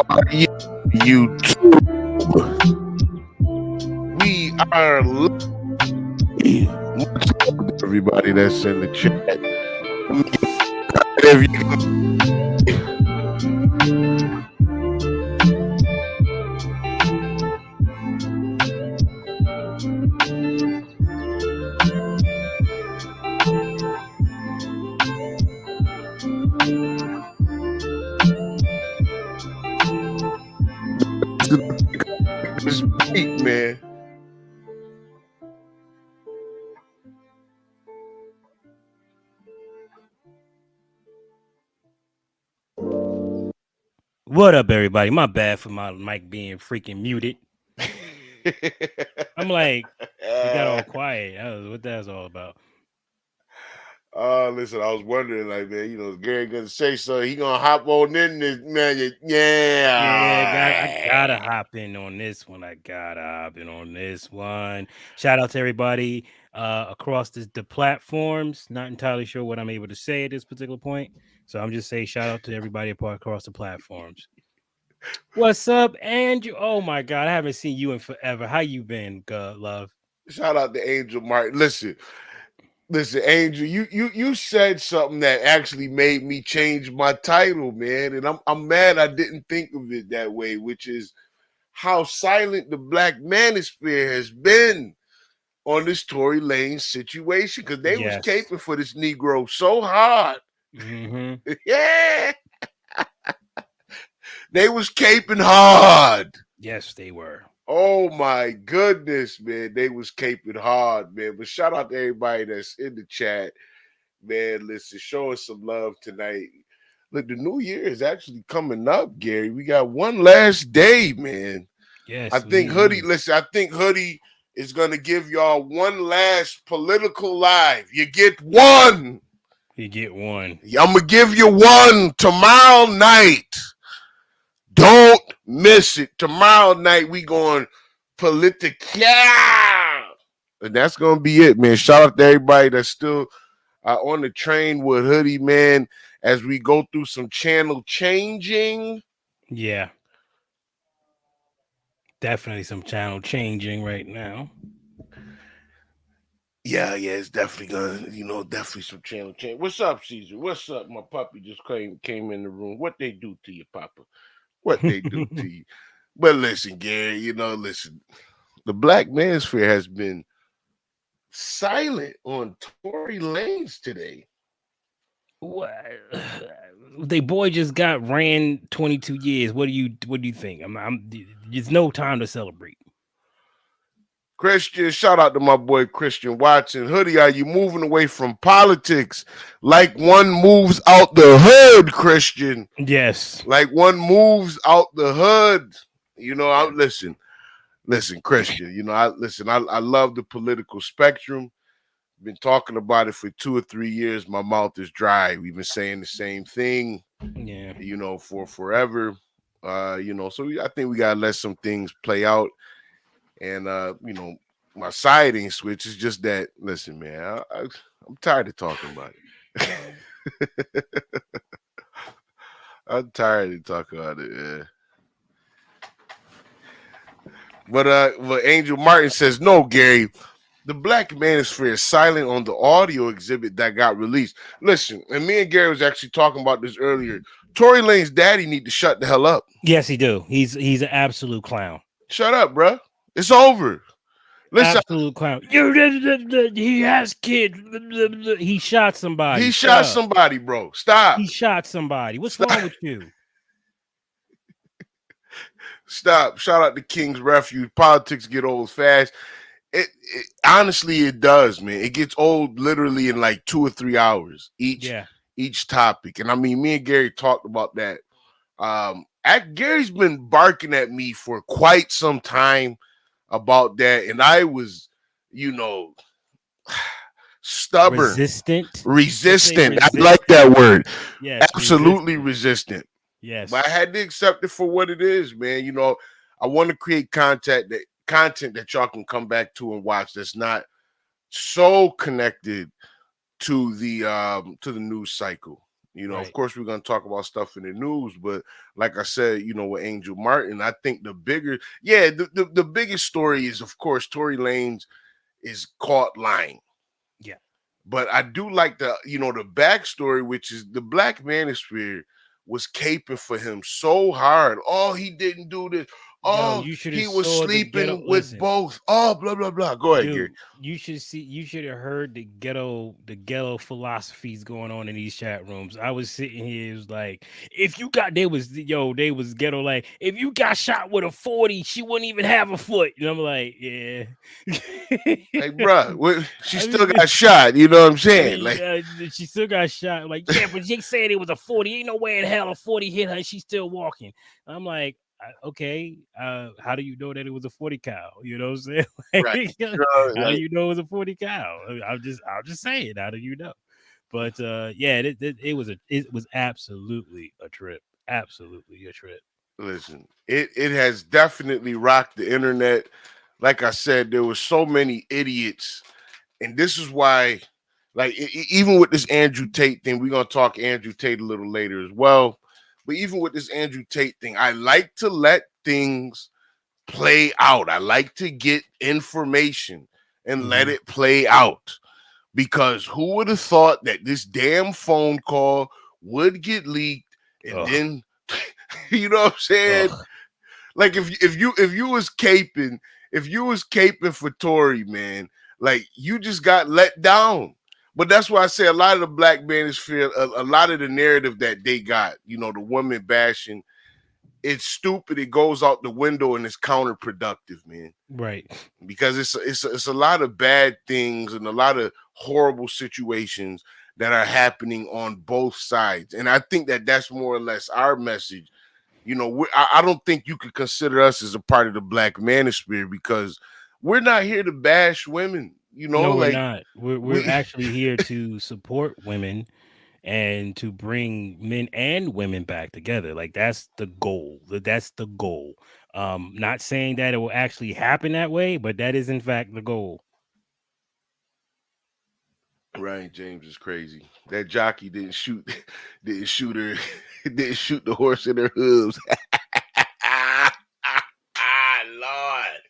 YouTube. We are much love to everybody that's in the chat. Whatever you this beat, man. What up, everybody? My bad for my mic being freaking muted. I'm like, it got all quiet. I don't know what that's all about. Listen, I was wondering, like, man, Gary gonna say so. He gonna hop on in this, man. Yeah, I gotta Yeah. hop in on this one. Shout out to everybody across the platforms. Not entirely sure what I'm able to say at this particular point, so I'm just saying shout out to everybody across the platforms. What's up, Andrew? Oh my God, I haven't seen you in forever. How you been, love? Shout out to Angel Martin. Listen, Angel, you said something that actually made me change my title, man. And I'm mad I didn't think of it that way, which is how silent the Black Manosphere has been on this Tory Lanez situation, because they was Yes. caping for this Negro so hard. Mm-hmm. Yeah. They was caping hard. Yes, they were. Oh my goodness, man. They was caping hard, man. But shout out to everybody that's in the chat. Man, listen, show us some love tonight. Look, the new year is actually coming up, Gary. We got one last day, man. Yes. I think Hoodie is gonna give y'all one last political live. You get one. You get one. I'm gonna give you one tomorrow night. Don't miss it. Tomorrow night we going politica. And that's gonna be it, man. Shout out to everybody that's still on the train with Hoodie, man, as we go through some channel changing. Yeah. Definitely some channel changing right now. Yeah, it's definitely gonna, definitely some channel change. What's up, Caesar? What's up? My puppy just came in the room. What they do to you, Papa? What they do to you? But listen, Gary, listen. The Black Manosphere has been silent on Tory Lanez today. What? They boy just got ran 22 years. What do you think? There's no time to celebrate. Christian, shout out to my boy Christian Watson. Hoodie, are you moving away from politics like one moves out the hood, Christian? Yes. Like one moves out the hood. Listen, Christian. I love the political spectrum. Been talking about it for 2 or 3 years. My mouth is dry. We've been saying the same thing, Yeah. For forever. So I think we gotta let some things play out. And my siding switch is just that. Listen, man, I'm tired of talking about it. I'm tired of talking about it. Yeah. But Angel Martin says no, Gary. The Black Manosphere is silent on the audio exhibit that got released. Listen, and me and Gary was actually talking about this earlier. Tory Lane's daddy need to shut the hell up. Yes, he do. He's an absolute clown. Shut up, bro. It's over. Listen, absolute clown. He has kids. He shot somebody. He shot somebody, bro. Stop. He shot somebody. What's wrong with you? Stop. Shout out to King's Refuge. Politics get old fast. It honestly, it does, man. It gets old literally in like 2 or 3 hours each topic. And I mean, me and Gary talked about that. Gary's been barking at me for quite some time about that, and I was, stubborn, resistant. I like that word. Yes, absolutely resistant. Yes, but I had to accept it for what it is, man. I want to create content that y'all can come back to and watch. That's not so connected to the news cycle. Of Right. course, we're gonna talk about stuff in the news, but like I said, with Angel Martin, I think the biggest story is, of course, Tory Lanez is caught lying. Yeah. But I do like the backstory, which is the Black Manosphere was caping for him so hard. Oh, he didn't do this. Yo, Oh, you should have he was saw the ghetto. sleeping with Listen, both. Oh, blah blah blah. Go ahead, Gary. dude, you should have heard the ghetto philosophies going on in these chat rooms. I was sitting here, it was like, if you got they was ghetto, like, if you got shot with a 40, she wouldn't even have a foot. And I'm like, yeah. Like, bruh, she I still mean, got shot. You know what I'm saying? Like, she still got shot. Like, yeah, but they said it was a 40. Ain't no way in hell a 40 hit her. She's still walking. I'm like, okay, how do you know that it was a 40 cal? You know what I'm saying? right. Like, how do Like, you know it was a 40 cal? I'm just saying, how do you know? But yeah, it was absolutely a trip. Absolutely a trip. listen, it has definitely rocked the internet. Like I said, there were so many idiots, and this is why, like, even with this Andrew Tate thing, we're gonna talk Andrew Tate a little later as well. But even with this Andrew Tate thing, I like to let things play out. I like to get information and let Mm-hmm. it play out, because who would have thought that this damn phone call would get leaked and Ugh. then you know what I'm saying? Ugh. Like, if you was caping for Tory, man, like, you just got let down. But that's why I say a lot of the Black Manosphere, a lot of the narrative that they got, the woman bashing, it's stupid. It goes out the window and it's counterproductive, man. Right. Because it's a lot of bad things and a lot of horrible situations that are happening on both sides. And I think that that's more or less our message. I don't think you could consider us as a part of the Black Manosphere, because we're not here to bash women. No, we're Like, not. We're we actually here to support women and to bring men and women back together. Like, that's the goal. That's the goal. Not saying that it will actually happen that way, but that is in fact the goal. Ryan James is crazy. That jockey didn't shoot, didn't shoot her, didn't shoot the horse in her hooves. Lord,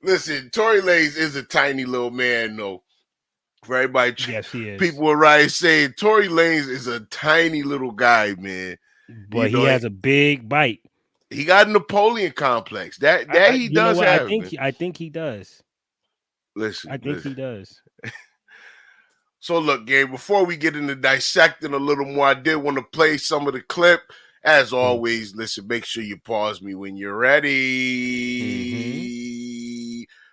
listen, Tory Lanez is a tiny little man, though. For everybody, Yes, he is. people were right saying Tory Lanez is a tiny little guy, man. You But he know, has a big bite. he got a Napoleon complex. That he You know does what? I have, think man. I think he does. I Listen, think listen. he does. So look, Gabe, before we get into dissecting a little more, I did want to play some of the clip. As always, listen, make sure you pause me when you're Mm-hmm. ready.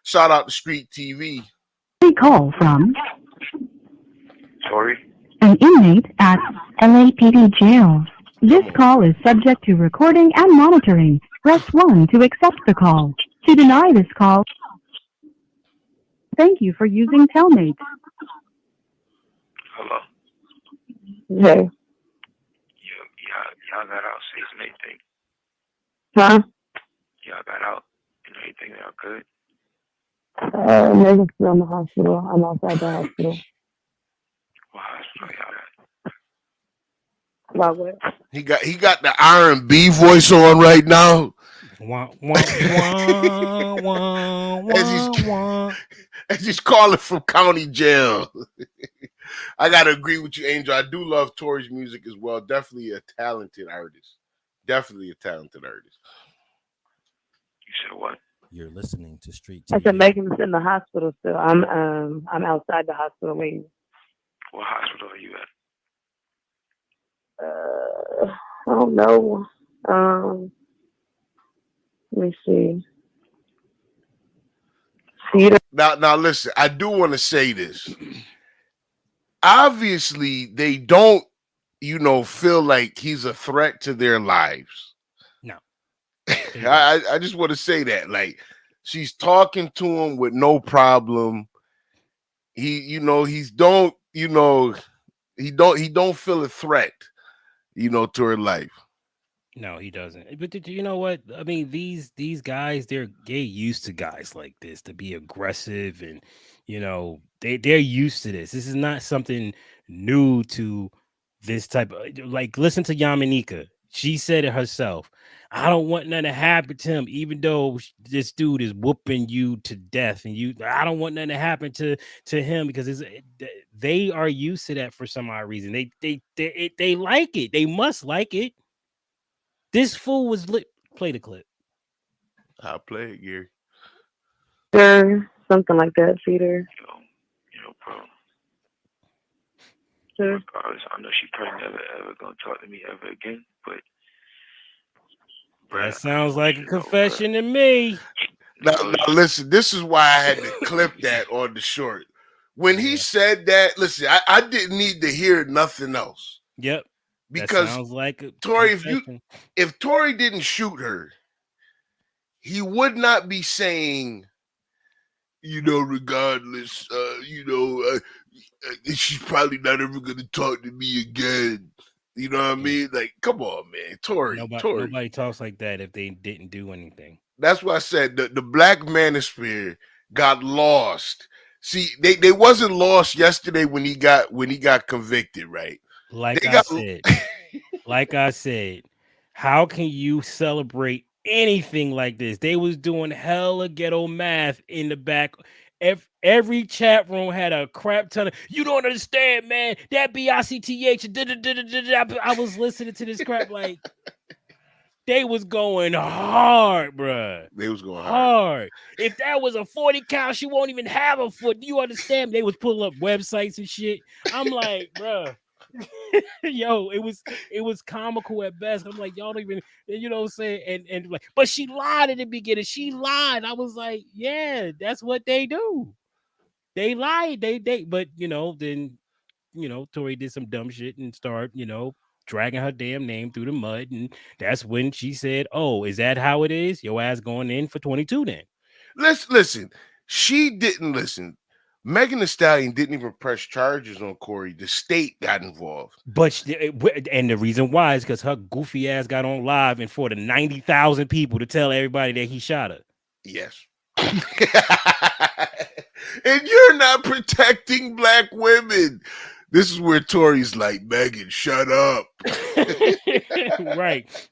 Shout out to Street TV. A call from Tory? an inmate at LAPD jail. This Come on. call is subject to recording and monitoring. Press 1 to accept the call. To deny this call, thank you for using Telmate. Hello? Hey. Y'all got out safe and everything? Huh? Y'all got out and everything, y'all good? Niggas still in the hospital. I'm outside the hospital. What hospital y'all at? About what? He got the R&B voice on right now. Wah, wah, wah, wah, As he's wah, wah. as he's calling from county jail. I gotta agree with you, Angel. I do love Tory's music as well. Definitely a talented artist. Definitely a talented artist. You said what? You're listening to Street I TV. said Megan's in the hospital still. I'm outside the hospital waiting. What hospital are you at? I don't know. Let me see. Now listen, I do want to say this. Obviously, they don't, feel like he's a threat to their lives. No. I just want to say that. Like, she's talking to him with no problem. He don't feel a threat, to her life. No, he doesn't. But you know what? I mean, these guys, they're used to guys like this to be aggressive, and they're used to this. This is not something new to this type of like listen to Yamanika. She said it herself. I don't want nothing to happen to him, even though this dude is whooping you to death, and I don't want nothing to happen to him because they are used to that for some odd reason. They like it. They must like it. This fool was lit. Play the clip. I'll play it, Gary. Something like that, Peter. Bro. Sure. Regardless, I know she probably never ever gonna talk to me ever again, but that sounds like a confession to me. Now, listen, this is why I had to clip that on the short. When he said that, listen, I didn't need to hear nothing else. Yep. Because that sounds like Tory, if Tory didn't shoot her, he would not be saying, regardless, she's probably not ever gonna talk to me again. You know what I mean? Like, come on, man, Tory. Nobody talks like that if they didn't do anything. That's why I said the Black Manosphere got lost. See, they wasn't lost yesterday when he got convicted, right? Like I said, how can you celebrate anything like this? They was doing hella ghetto math in the back. Every chat room had a crap ton of, you don't understand, man. That BICTH. I was listening to this crap like they was going hard, bruh. They was going hard. If that was a 40 cal, she won't even have a foot. Do you understand? They was pulling up websites and shit. I'm like, bruh. Yo, it was comical at best. I'm like, y'all don't even, you know what I'm saying? And like, but she lied at the beginning. She lied. I was like, yeah, that's what they do. They lied. But then Tory did some dumb shit and start, dragging her damn name through the mud. And that's when she said, oh, is that how it is? Your ass going in for 22 then. Listen. She didn't listen. Megan Thee Stallion didn't even press charges on Corey. The state got involved. And the reason why is because her goofy ass got on live and for the 90,000 people to tell everybody that he shot her. Yes. And you're not protecting Black women. This is where Tory's like, Megan, shut up. Right.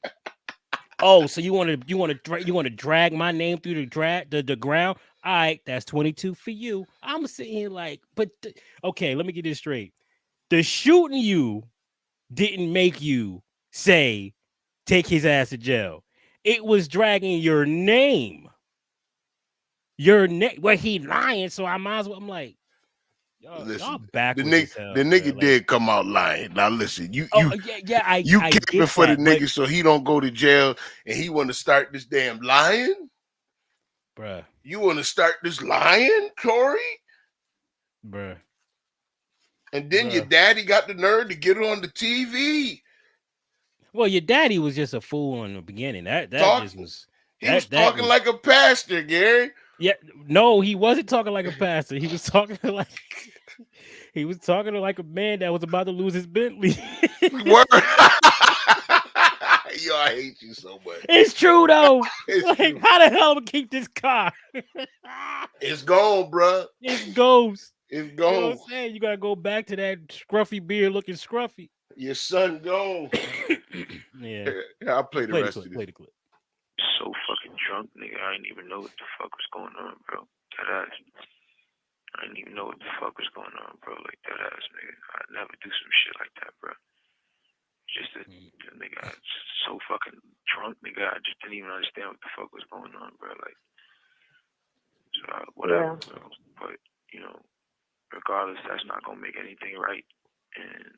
Oh, so you want to drag my name through the ground? All right, that's 22 for you. I'm sitting here like, okay, let me get this straight. The shooting you didn't make you say take his ass to jail. It was dragging your name. Well, he lying, so I might as well. I'm like, y'all backwards as hell. The nigga did come out lying. Now listen, you I camping for the nigga so he don't go to jail, and he want to start this damn lying, bruh. You want to start this lying, Tory, bruh. And then your daddy got the nerve to get on the TV. Well, your daddy was just a fool in the beginning. He was talking like a pastor, Gary. Yeah, no, he wasn't talking like a pastor. He was talking like a man that was about to lose his Bentley. Word. Yo, I hate you so much. It's true though. True. How the hell am I keep this car? It's gone, bro. It goes. It's gone. You know what I'm saying? You gotta go back to that scruffy beard looking scruffy. Your son gone. Yeah. I'll play the rest of this. Play the clip. So fucking drunk, nigga. I didn't even know what the fuck was going on, bro. That ass. I didn't even know what the fuck was going on, bro. Like that ass, nigga. I'd never do some shit like that, bro. Just a nigga, I just so fucking drunk, nigga. I just didn't even understand what the fuck was going on, bro. Like, so whatever, bro. But regardless, that's not gonna make anything right, and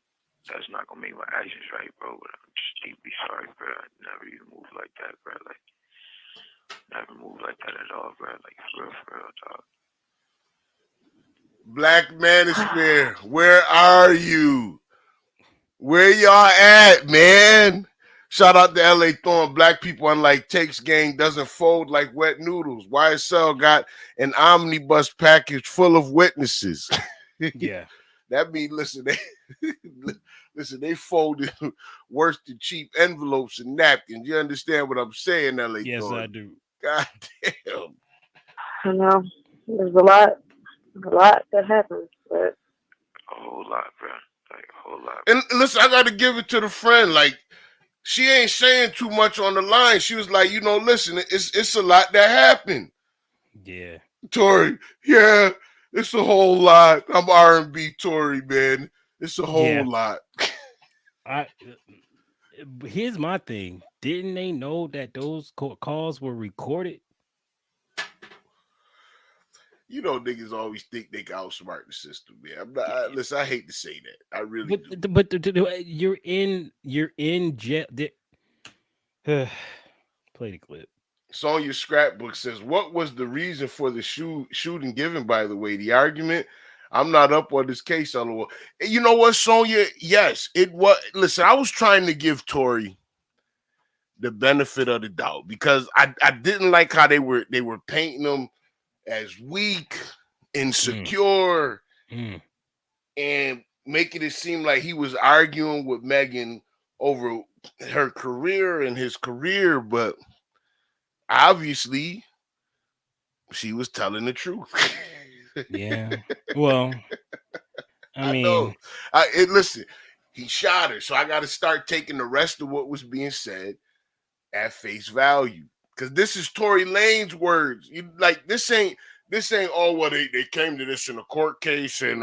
that's not gonna make my actions right, bro. But I'm just deeply sorry, bro. I never even moved like that, bro. Like, never moved like that at all, bro. Like, for real, dog. Black Manosphere, where are you? Where y'all at, man? Shout out to LA Thorn. Black people, unlike Takes Gang, doesn't fold like wet noodles. YSL got an omnibus package full of witnesses. Yeah. That means, they folded worse than cheap envelopes and napkins. You understand what I'm saying, LA Thorn? Yes, I do. God damn. I know. There's a lot that happens, but a whole lot, bro. A Like a whole lot. And listen, I got to give it to the friend. Like, she ain't saying too much on the line. She was like, listen, it's a lot that happened. Yeah. Tory, yeah, it's a whole lot. I'm R&B Tory, man. It's a whole lot. Here's my thing. Didn't they know that those calls were recorded? Niggas always think they can outsmart the system, man. Listen, I hate to say that. I really do. But you're in jail. Play the clip. It's on your scrapbook. Says, what was the reason for the shooting given, by the way? The argument? I'm not up on this case. You know what, Sonya? Yes, it was. Listen, I was trying to give Tory the benefit of the doubt because I didn't like how they were painting him as weak, insecure, and making it seem like he was arguing with Megan over her career and his career, but obviously she was telling the truth. Yeah. Well, I mean, know. Listen, he shot her, so I got to start taking the rest of what was being said at face value, because this is Tory Lanez words. This ain't they came to this in a court case, and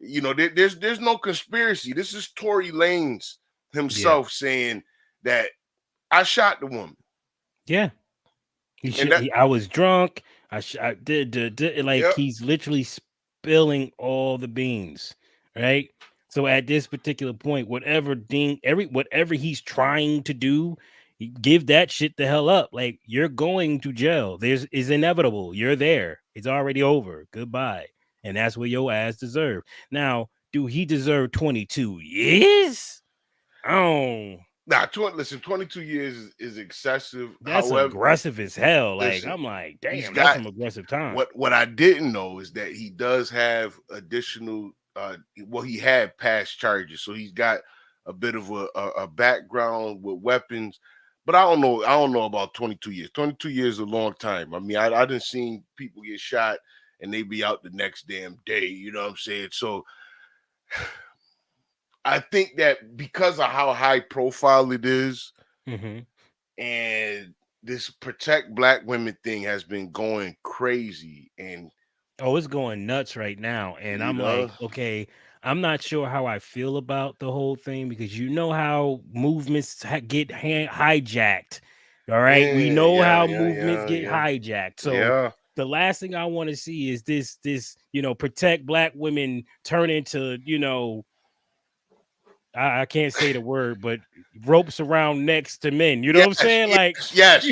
there's no conspiracy. This is Tory Lanez himself saying that I shot the woman. Yeah, I was drunk. I did he's literally spilling all the beans, right? So at this particular point, whatever he's trying to do, give that shit the hell up. Like, you're going to jail. Is inevitable. You're there. It's already over. Goodbye. And that's what your ass deserve. Now, do he deserve 22 years? Oh. Nah, 22 years is excessive. That's aggressive as hell. Like, I'm like, damn, that's some aggressive time. What I didn't know is that he does have additional he had past charges, so he's got a bit of a background with weapons. But I don't know about 22 years. 22 years is a long time. I mean, I didn't see people get shot and they be out the next damn day. You know what I'm saying? So I think that because of how high profile it is, and this protect black women thing has been going crazy, and it's going nuts right now. And I'm like, okay, I'm not sure how I feel about the whole thing, because you know how movements get hijacked. All right, we know how movements get hijacked. So the last thing I want to see is this protect black women turn into I can't say the word, but ropes around necks to men. You know what I'm saying? Like, yes.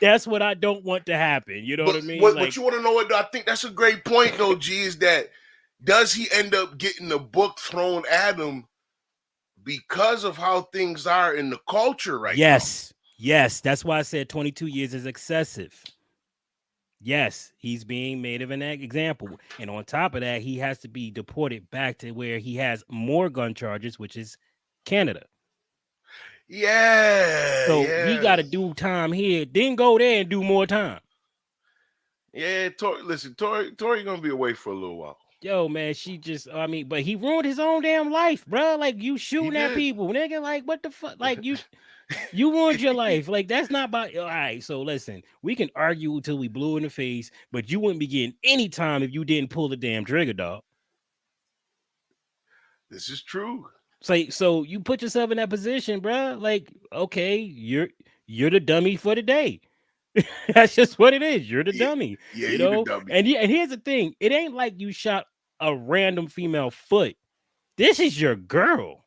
That's what I don't want to happen. You know what I mean? What you want to know? What I think that's a great point, though. G, is that does he end up getting the book thrown at him because of how things are in the culture right now? Yes. That's why I said 22 years is excessive. Yes, he's being made of an example. And on top of that, he has to be deported back to where he has more gun charges, which is Canada. Yeah. So he got to do time here, then go there and do more time. Yeah, Tory gonna be away for a little while. Yo, man, but he ruined his own damn life, bro. Like, you shooting at people, nigga. Like, what the fuck? Like, you ruined your life. Like, that's not about. All right, so listen, we can argue until we blue in the face, but you wouldn't be getting any time if you didn't pull the damn trigger, dog. This is true. So you put yourself in that position, bro. Like, okay, you're the dummy for the day. That's just what it is. You're the dummy. Yeah, you know. The dummy. And here's the thing: it ain't like you shot a random female foot. This is your girl.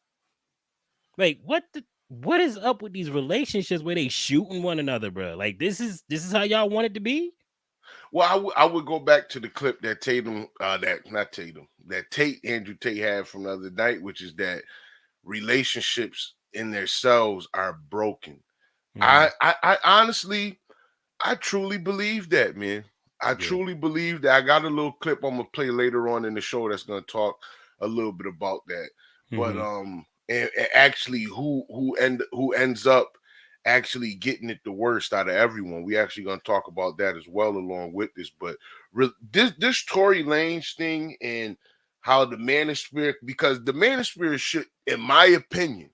Like, what is up with these relationships where they shooting one another, bro? Like, this is how y'all want it to be? Well, I would go back to the clip that Andrew Tate had from the other night, which is that relationships in themselves are broken. I honestly, I truly believe that, man. I truly believe that. I got a little clip I'm gonna play later on in the show that's gonna talk a little bit about that. But and actually who ends up actually getting it the worst out of everyone. We actually gonna talk about that as well along with this. But this Tory Lanez thing and how the Manosphere, because the Manosphere should, in my opinion,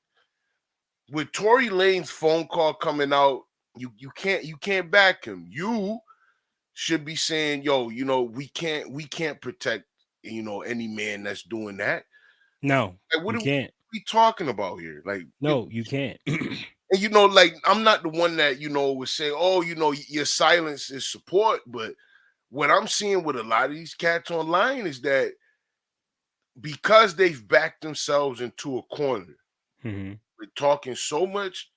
with Tory Lanez phone call coming out, you can't back him. You should be saying, yo, we can't protect, any man that's doing that. No, Like, what you are can't. we talking about here? Like, No, you can't. and like, I'm not the one that would say, oh, your silence is support, but what I'm seeing with a lot of these cats online is that because they've backed themselves into a corner, Mm-hmm. with talking so much,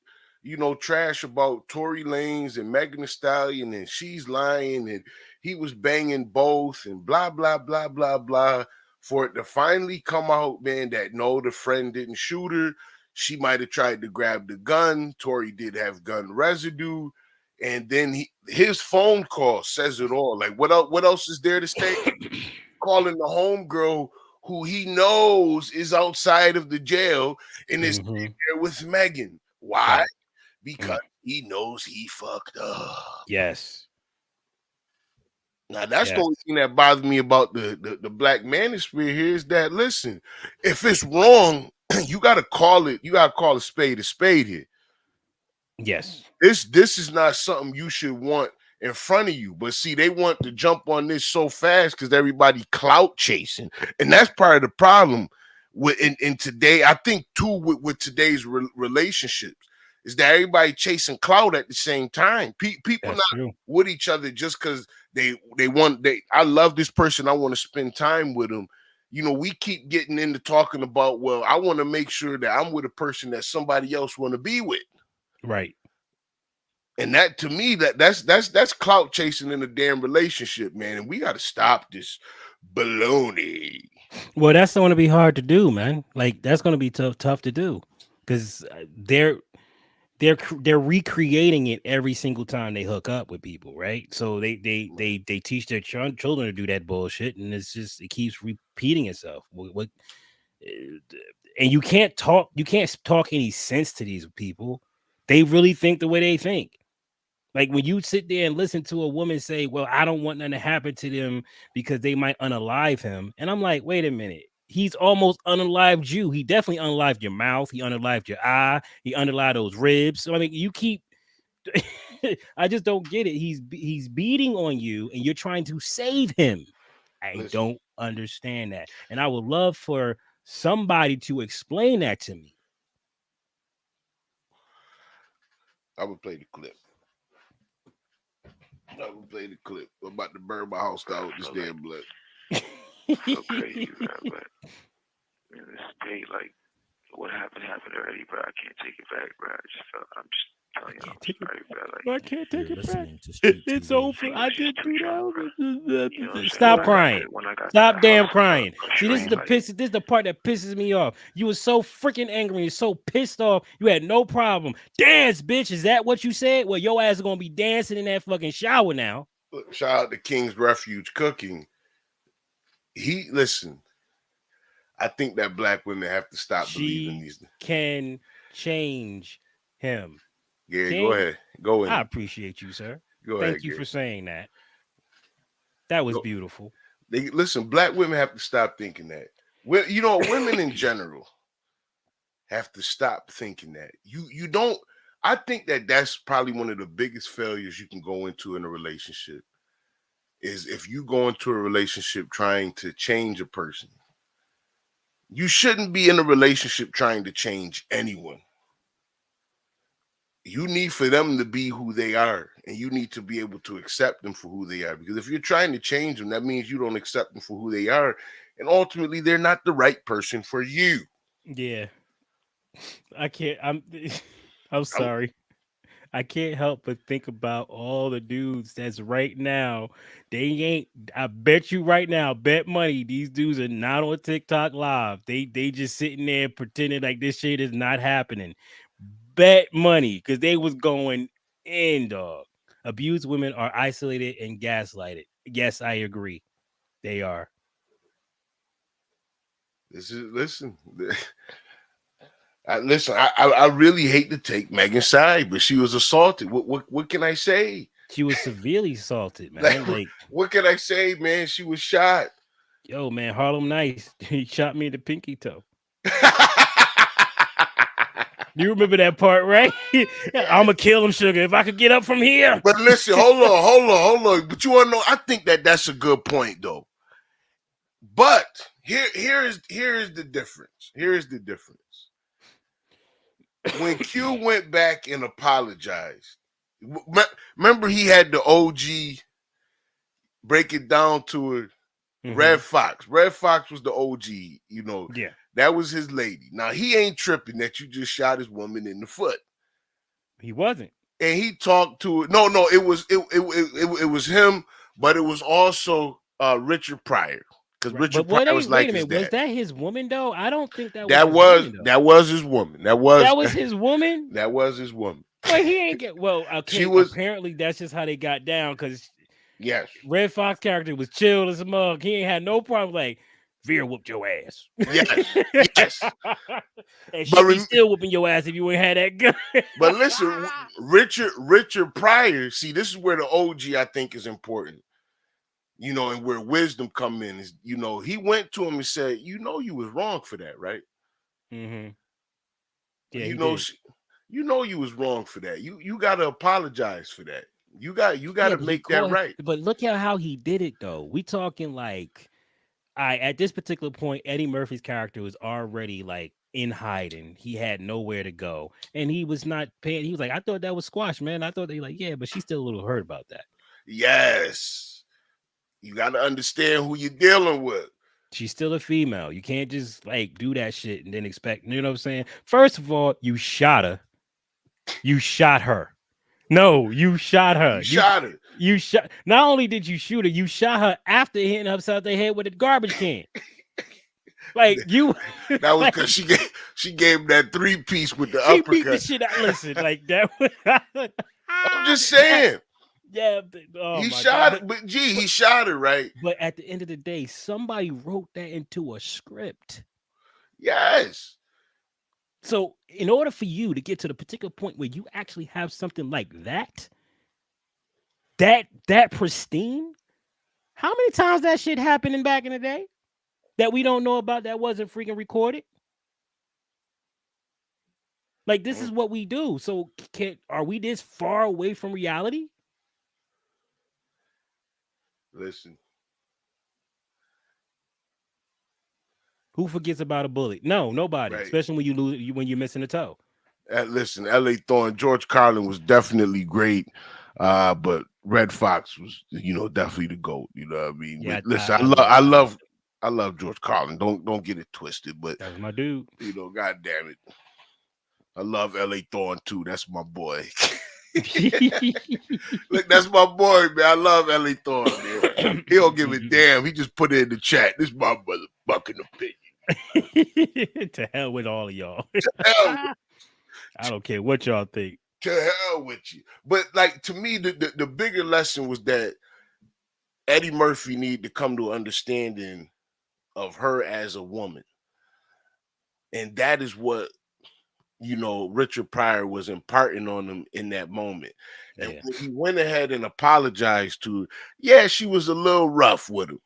trash about Tory Lanez and Megan Thee Stallion, and she's lying, and he was banging both, and blah blah blah blah blah. For it to finally come out, man, that no, the friend didn't shoot her. She might have tried to grab the gun. Tory did have gun residue, and then his phone call says it all. Like, what else? What else is there to say? Calling the homegirl who he knows is outside of the jail and is there with Megan. Why? Right. Because he knows he fucked up. Yes. Now that's the only thing that bothers me about the Black Manosphere here is that, listen, if it's wrong, you gotta call it. You gotta call a spade here. Yes. This is not something you should want in front of you. But see, they want to jump on this so fast because everybody clout chasing. And that's part of the problem with in today. I think too with today's relationships is that everybody chasing clout at the same time. People That's not true. with each other just because they I love this person. I want to spend time with them. We keep getting into talking about, well, I want to make sure that I'm with a person that somebody else want to be with. Right. And that, to me, that's clout chasing in a damn relationship, man. And we got to stop this baloney. Well, that's going to be hard to do, man. Like, that's going to be tough to do because they're recreating it every single time they hook up with people, right? So they teach their children to do that bullshit, and it keeps repeating itself. And you can't talk any sense to these people. They really think the way they think. Like, when you sit there and listen to a woman say, well, I don't want nothing to happen to them because they might unalive him. And I'm like, wait a minute. He's almost unalived you. He definitely unalived your mouth. He unalived your eye. He unalived those ribs. So, I mean, you keep... I just don't get it. He's beating on you and you're trying to save him. I don't understand that. And I would love for somebody to explain that to me. I would play the clip. I'm about to burn my house down with this damn blood. So crazy, man. But in this state, like, what happened already, bro. I can't take it back, bro. I'm just telling you, I'm sorry, bro. Like, I can't take You're it back. listening to Street It's TV. over. I did do that. you know what I'm Stop saying? crying. When I got to Stop the damn house, crying. See, this is Shrine, this is the part that pisses me off. You were so freaking angry. You're so pissed off. You had no problem. Dance, bitch. Is that what you said? Well, your ass is gonna be dancing in that fucking shower now. Look, shout out to King's Refuge Cooking. Listen, I think that Black women have to stop believing these. Can change him. Yeah, go ahead. Go in. I appreciate you, sir. Go ahead. Thank you for saying that. That was beautiful. Listen, Black women have to stop thinking that. Well, women in general have to stop thinking that. You don't. I think that's probably one of the biggest failures you can go into in a relationship is if you go into a relationship trying to change a person. You shouldn't be in a relationship trying to change anyone. You need for them to be who they are, and you need to be able to accept them for who they are. Because if you're trying to change them, that means you don't accept them for who they are, and ultimately they're not the right person for you. Yeah, I can't. I'm sorry. I can't help but think about all the dudes that's right now. They ain't. I bet you right now, bet money, these dudes are not on TikTok live. They just sitting there pretending like this shit is not happening. Bet money, because they was going in, dog. Abused women are isolated and gaslighted. Yes, I agree. They are. Listen. I really hate to take Megan's side, but she was assaulted. What can I say? She was severely assaulted, man. Like, what can I say, man? She was shot. Yo, man, Harlem Nice. He shot me in the pinky toe. You remember that part, right? I'ma kill him, sugar. If I could get up from here. But listen, hold on. But you want to know? I think that's a good point, though. But here is the difference. Here is the difference. When Q went back and apologized, remember he had the OG break it down to it. Red Fox. Red Fox was the OG, you know. Yeah. That was his lady. Now he ain't tripping that you just shot his woman in the foot. He wasn't. And he talked to it. No, it was him, but it was also Richard Pryor. Because Richard Pryor was like his dad. Was that his woman though? I don't think that was was that was his woman. That was his woman. That was his woman. Well, he ain't get okay. Apparently that's just how they got down because yes, Red Fox character was chill as a mug. He ain't had no problem like Veer whooped your ass. Yes. And she'd be still whooping your ass if you ain't had that gun. But listen, Richard Pryor, see, this is where the OG I think is important. You know, and where wisdom come in is, you know, he went to him and said, you know, you was wrong for that, right? Mm-hmm. Yeah, you know you was wrong for that. You got to apologize for that. You got to make that right. But look at how he did it, though. We talking like, at this particular point, Eddie Murphy's character was already like in hiding. He had nowhere to go, and he was not paying. He was like, I thought that was squash, man. I thought they like, yeah, but she's still a little hurt about that. Yes, you got to understand who you're dealing with. She's still a female. You can't just like do that shit and then expect, you know what I'm saying? First of all, you shot her. You shot her. No, you shot her. You shot. Not only did you shoot her, you shot her after hitting her upside the head with a garbage can. Like you. That was because she gave him that 3-piece with the uppercut. Beat the shit out. Listen, like that. I'm just saying. Yeah, he shot it, but he shot it right. But at the end of the day, somebody wrote that into a script. Yes. So, in order for you to get to the particular point where you actually have something like that pristine, how many times that shit happened back in the day that we don't know about that wasn't freaking recorded? Like, this is what we do. So, are we this far away from reality? Listen. Who forgets about a bullet? No, nobody. Right. Especially when you're missing a toe. Listen, L.A. Thorne, George Carlin was definitely great, but Red Fox was, you know, definitely the GOAT. You know what I mean? Yeah, but listen, I love George Carlin. Don't get it twisted. But that's my dude. You know, God damn it, I love L.A. Thorne too. That's my boy. Look, that's my boy, man. I love L.A. Thorne, man. He don't give a damn. He just put it in the chat. This is my motherfucking opinion. To hell with all of y'all. To hell. I don't care what y'all think. To hell with you. But like, to me, the bigger lesson was that Eddie Murphy needed to come to an understanding of her as a woman. And that is what, you know, Richard Pryor was imparting on him in that moment. And when he went ahead and apologized to her, yeah, she was a little rough with him.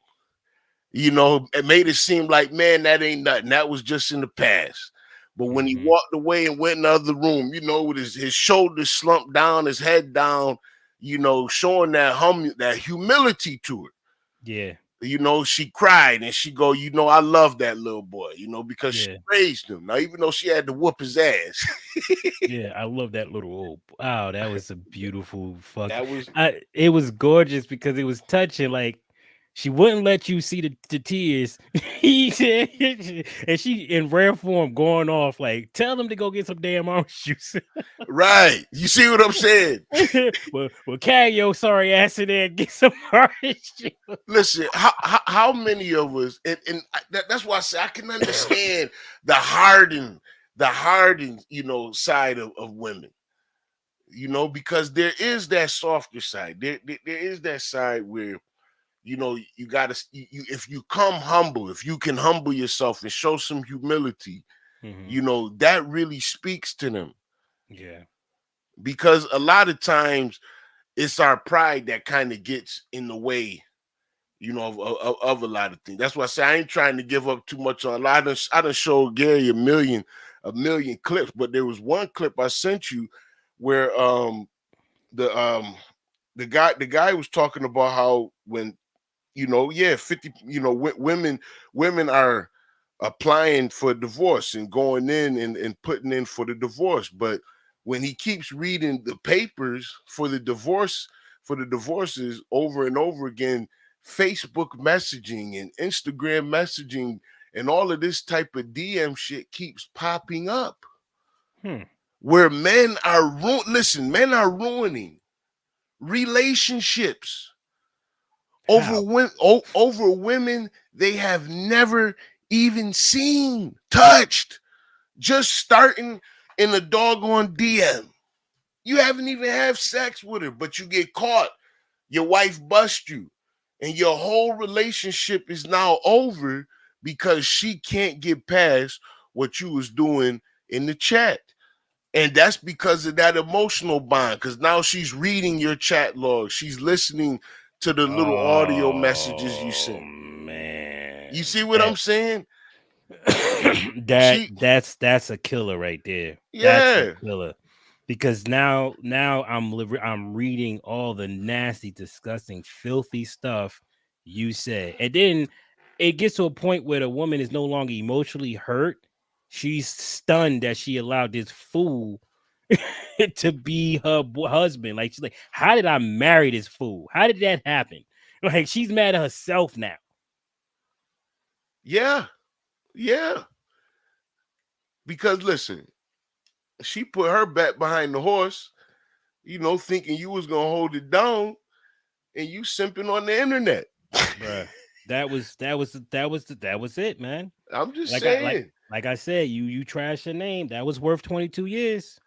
You know, it made it seem like, man, that ain't nothing. That was just in the past. But when he walked away and went in the other room, you know, with his shoulders slumped down, his head down, you know, showing that humility to her. Yeah. You know, she cried and she go, you know, I love that little boy, you know, because she raised him. Now, even though she had to whoop his ass. Yeah, I love that little old. Wow, that was a beautiful fuck. It was gorgeous because it was touching. Like, she wouldn't let you see the tears. He said, and she in rare form going off like, tell them to go get some damn orange juice. Right. You see what I'm saying? well, carry your sorry ass in there and get some orange juice. Listen, how many of us, and that's why I say I can understand the hardened, you know, side of women. You know, because there is that softer side. There is that side where, you know, you gotta, if you come humble, if you can humble yourself and show some humility, you know, that really speaks to them. Yeah. Because a lot of times it's our pride that kind of gets in the way, of a lot of things. That's why I say I ain't trying to give up too much on. I done showed Gary a million clips, but there was one clip I sent you where the guy was talking about how when 50 women are applying for divorce and going in and putting in for the divorce, but when he keeps reading the papers for the divorces over and over again, Facebook messaging and Instagram messaging and all of this type of DM shit keeps popping up. Where men are ruining relationships over women they have never even seen, touched, just starting in a doggone DM. You haven't even had sex with her, but you get caught. Your wife busts you, and your whole relationship is now over because she can't get past what you was doing in the chat. And that's because of that emotional bond. Because now she's reading your chat log. She's listening to the little audio messages you send. Man, you see what I'm saying? That's a killer right there. Yeah. That's a killer. Because now I'm reading all the nasty, disgusting, filthy stuff you said. And then it gets to a point where the woman is no longer emotionally hurt. She's stunned that she allowed this fool to be her husband. Like, she's like, how did I marry this fool? How did that happen? Like, she's mad at herself now. Yeah. Because listen, she put her back behind the horse, thinking you was gonna hold it down, and you simping on the internet. Bruh. That was it, man. I'm just saying. Like I said, you trash your name. That was worth 22 years.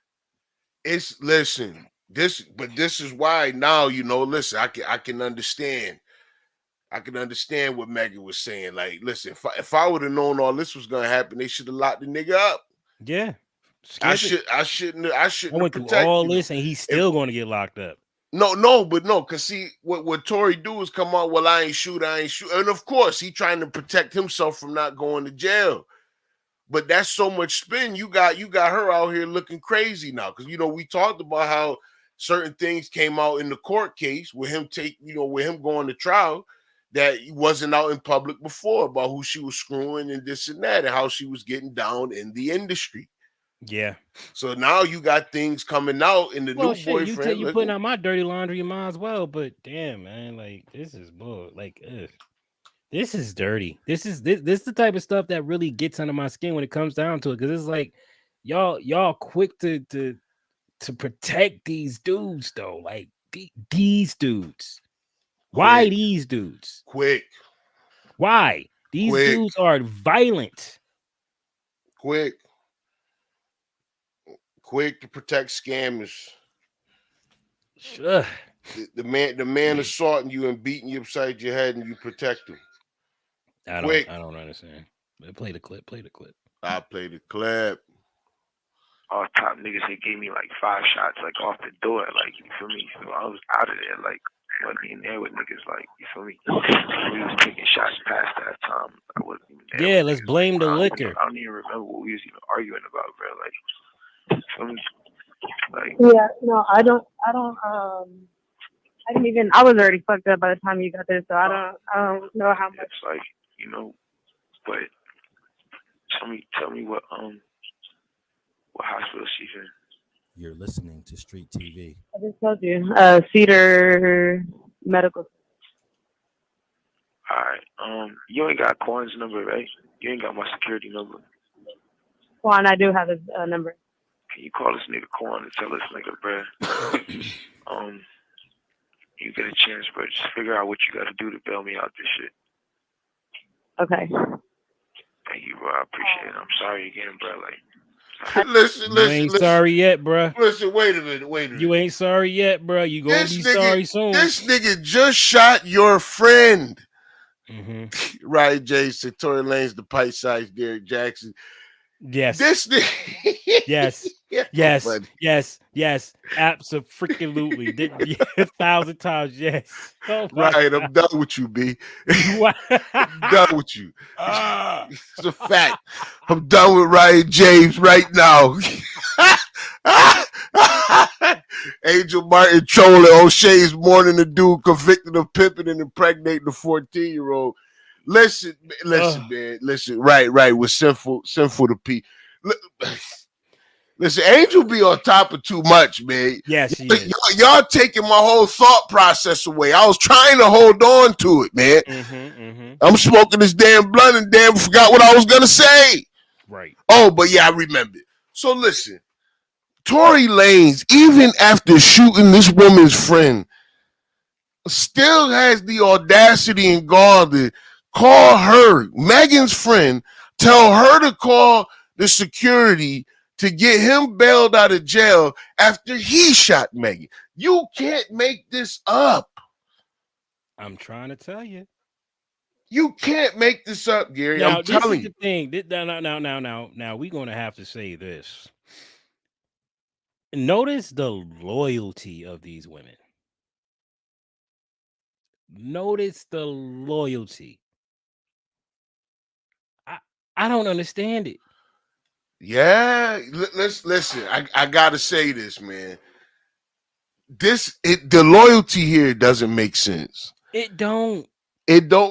Listen, this is why now, listen, I can understand. I can understand what Megan was saying. Like, listen, if I would have known all this was gonna happen, they should have locked the nigga up. Yeah. I shouldn't have went through all this and he's still going to get locked up. No, because see, what Tory do is come out, well, I ain't shoot. And of course, he trying to protect himself from not going to jail. But that's so much spin. You got her out here looking crazy now. Because we talked about how certain things came out in the court case with him with him going to trial that wasn't out in public before, about who she was screwing and this and that, and how she was getting down in the industry. Yeah. So now you got things coming out in the new boyfriend. You putting out my dirty laundry, you might as well. But damn, man, like, this is bull. Like, this is dirty. This is the type of stuff that really gets under my skin when it comes down to it. Because it's like y'all quick to protect these dudes though. Like, these dudes. Why these dudes? Quick. Why? These dudes are violent. Quick to protect scammers. Sure. The man assaulting you and beating you upside your head, and you protect him. I don't understand. Play the clip. I play the clip. All top niggas, they gave me like 5 shots, like off the door, like, you feel me? So I was out of there, like, wasn't in there with niggas, like, you feel me? We was taking shots past that time. I wasn't even there. Yeah, let's blame the liquor. I don't even remember what we was even arguing about, bro. Like, you feel me? Like, yeah, no, I didn't even. I was already fucked up by the time you got there, so I don't know how much. It's like, but tell me what hospital she's in. You're listening to Street TV. I just told you, Cedar Medical. All right. You ain't got Quan's number, right? You ain't got my security number. Quan, I do have his number. Can you call this nigga Quan and tell this nigga, bruh? You get a chance, bro. Just figure out what you got to do to bail me out this shit. Okay. Thank you, bro. I appreciate it. I'm sorry again, bro. Like, listen. You ain't sorry yet, bro. Listen, wait a minute. You ain't sorry yet, bro. You gonna be sorry soon. This nigga just shot your friend. Mm-hmm. Right, Jason, Tory Lanez, the Pipe Size, Derek Jackson. Yes. This nigga. Yes. Yes, yes, absolutely. 1,000 times, yes. Oh right, God. I'm done with you, B. What? I'm done with you. It's a fact. I'm done with Ryan James right now. Angel Martin trolling O'Shea's mourning the dude convicted of pimping and impregnating the 14-year-old. Listen, man. Listen, right. With sinful to P. Listen, Angel be on top of too much, man. Yes, she is. Y'all taking my whole thought process away. I was trying to hold on to it, man. I'm smoking this damn blunt and damn forgot what I was gonna say. Right. Oh, but yeah, I remember. So listen, Tory Lanez, even after shooting this woman's friend, still has the audacity and gall to call her, Megan's friend, tell her to call the security to get him bailed out of jail after he shot Megan. You can't make this up. I'm trying to tell you. You can't make this up, Gary. Now, I'm telling you. This is the thing. Now, we're going to have to say this. Notice the loyalty of these women. Notice the loyalty. I don't understand it. Yeah, let's listen. I gotta say this, man. The loyalty here doesn't make sense. It don't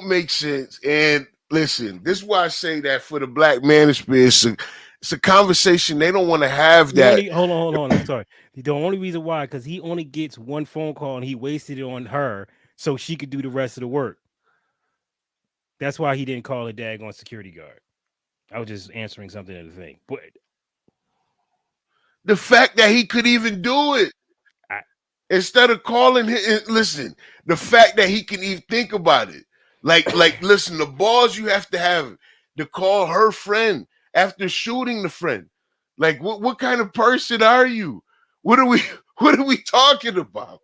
make sense. And listen, this is why I say that for the Black Manosphere, it's a conversation they don't want to have. Hold on. I'm sorry. The only reason why, because he only gets one phone call and he wasted it on her so she could do the rest of the work. That's why he didn't call a daggone security guard. I was just answering something in the thing. But the fact that he could even do it, instead of calling him, listen, the fact that he can even think about it. Like, listen, the balls you have to call her friend after shooting the friend. Like, what kind of person are you? What are we talking about?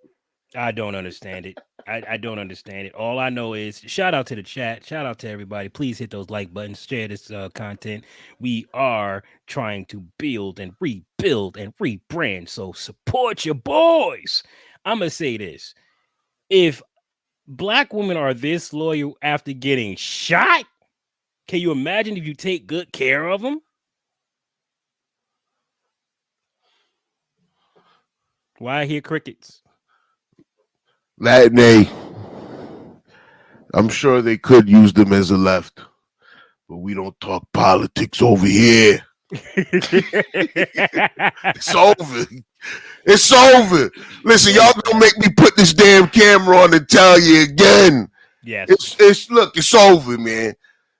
I don't understand it. I don't understand it. All I know is shout out to the chat. Shout out to everybody. Please hit those like buttons. Share this content. We are trying to build and rebuild and rebrand. So support your boys. I'm going to say this. If Black women are this loyal after getting shot, can you imagine if you take good care of them? Why I hear crickets? Latin, I'm sure they could use them as a left, but we don't talk politics over here. It's over. It's over. Listen, y'all gonna make me put this damn camera on and tell you again. Yes. It's over, man.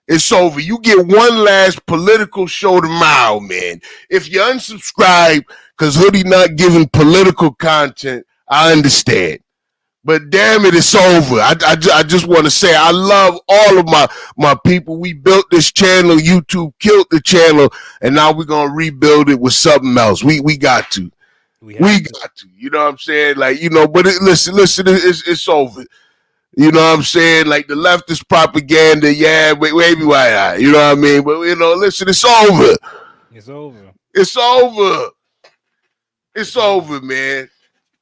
It's over. You get one last political show tomorrow, man. If you unsubscribe because Hoodie not giving political content, I understand. But damn it, it's over. I just want to say I love all of my people. We built this channel. YouTube killed the channel, and now we're gonna rebuild it with something else. We got to. We got to. You know what I'm saying? Like, but listen, it's over. You know what I'm saying? Like the leftist propaganda, yeah, maybe why not? You know what I mean? But listen, it's over. It's over. It's over. It's over, man.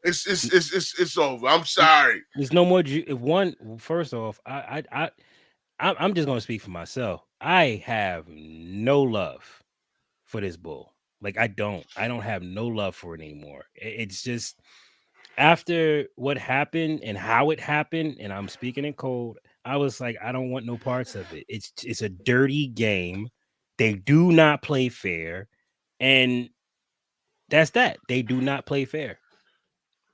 It's over. I'm sorry. There's no more. First off, I'm just gonna speak for myself. I have no love for this bull. Like I don't have no love for it anymore. It's just after what happened and how it happened, and I'm speaking in code. I was like, I don't want no parts of it. It's a dirty game. They do not play fair, and that's that. They do not play fair.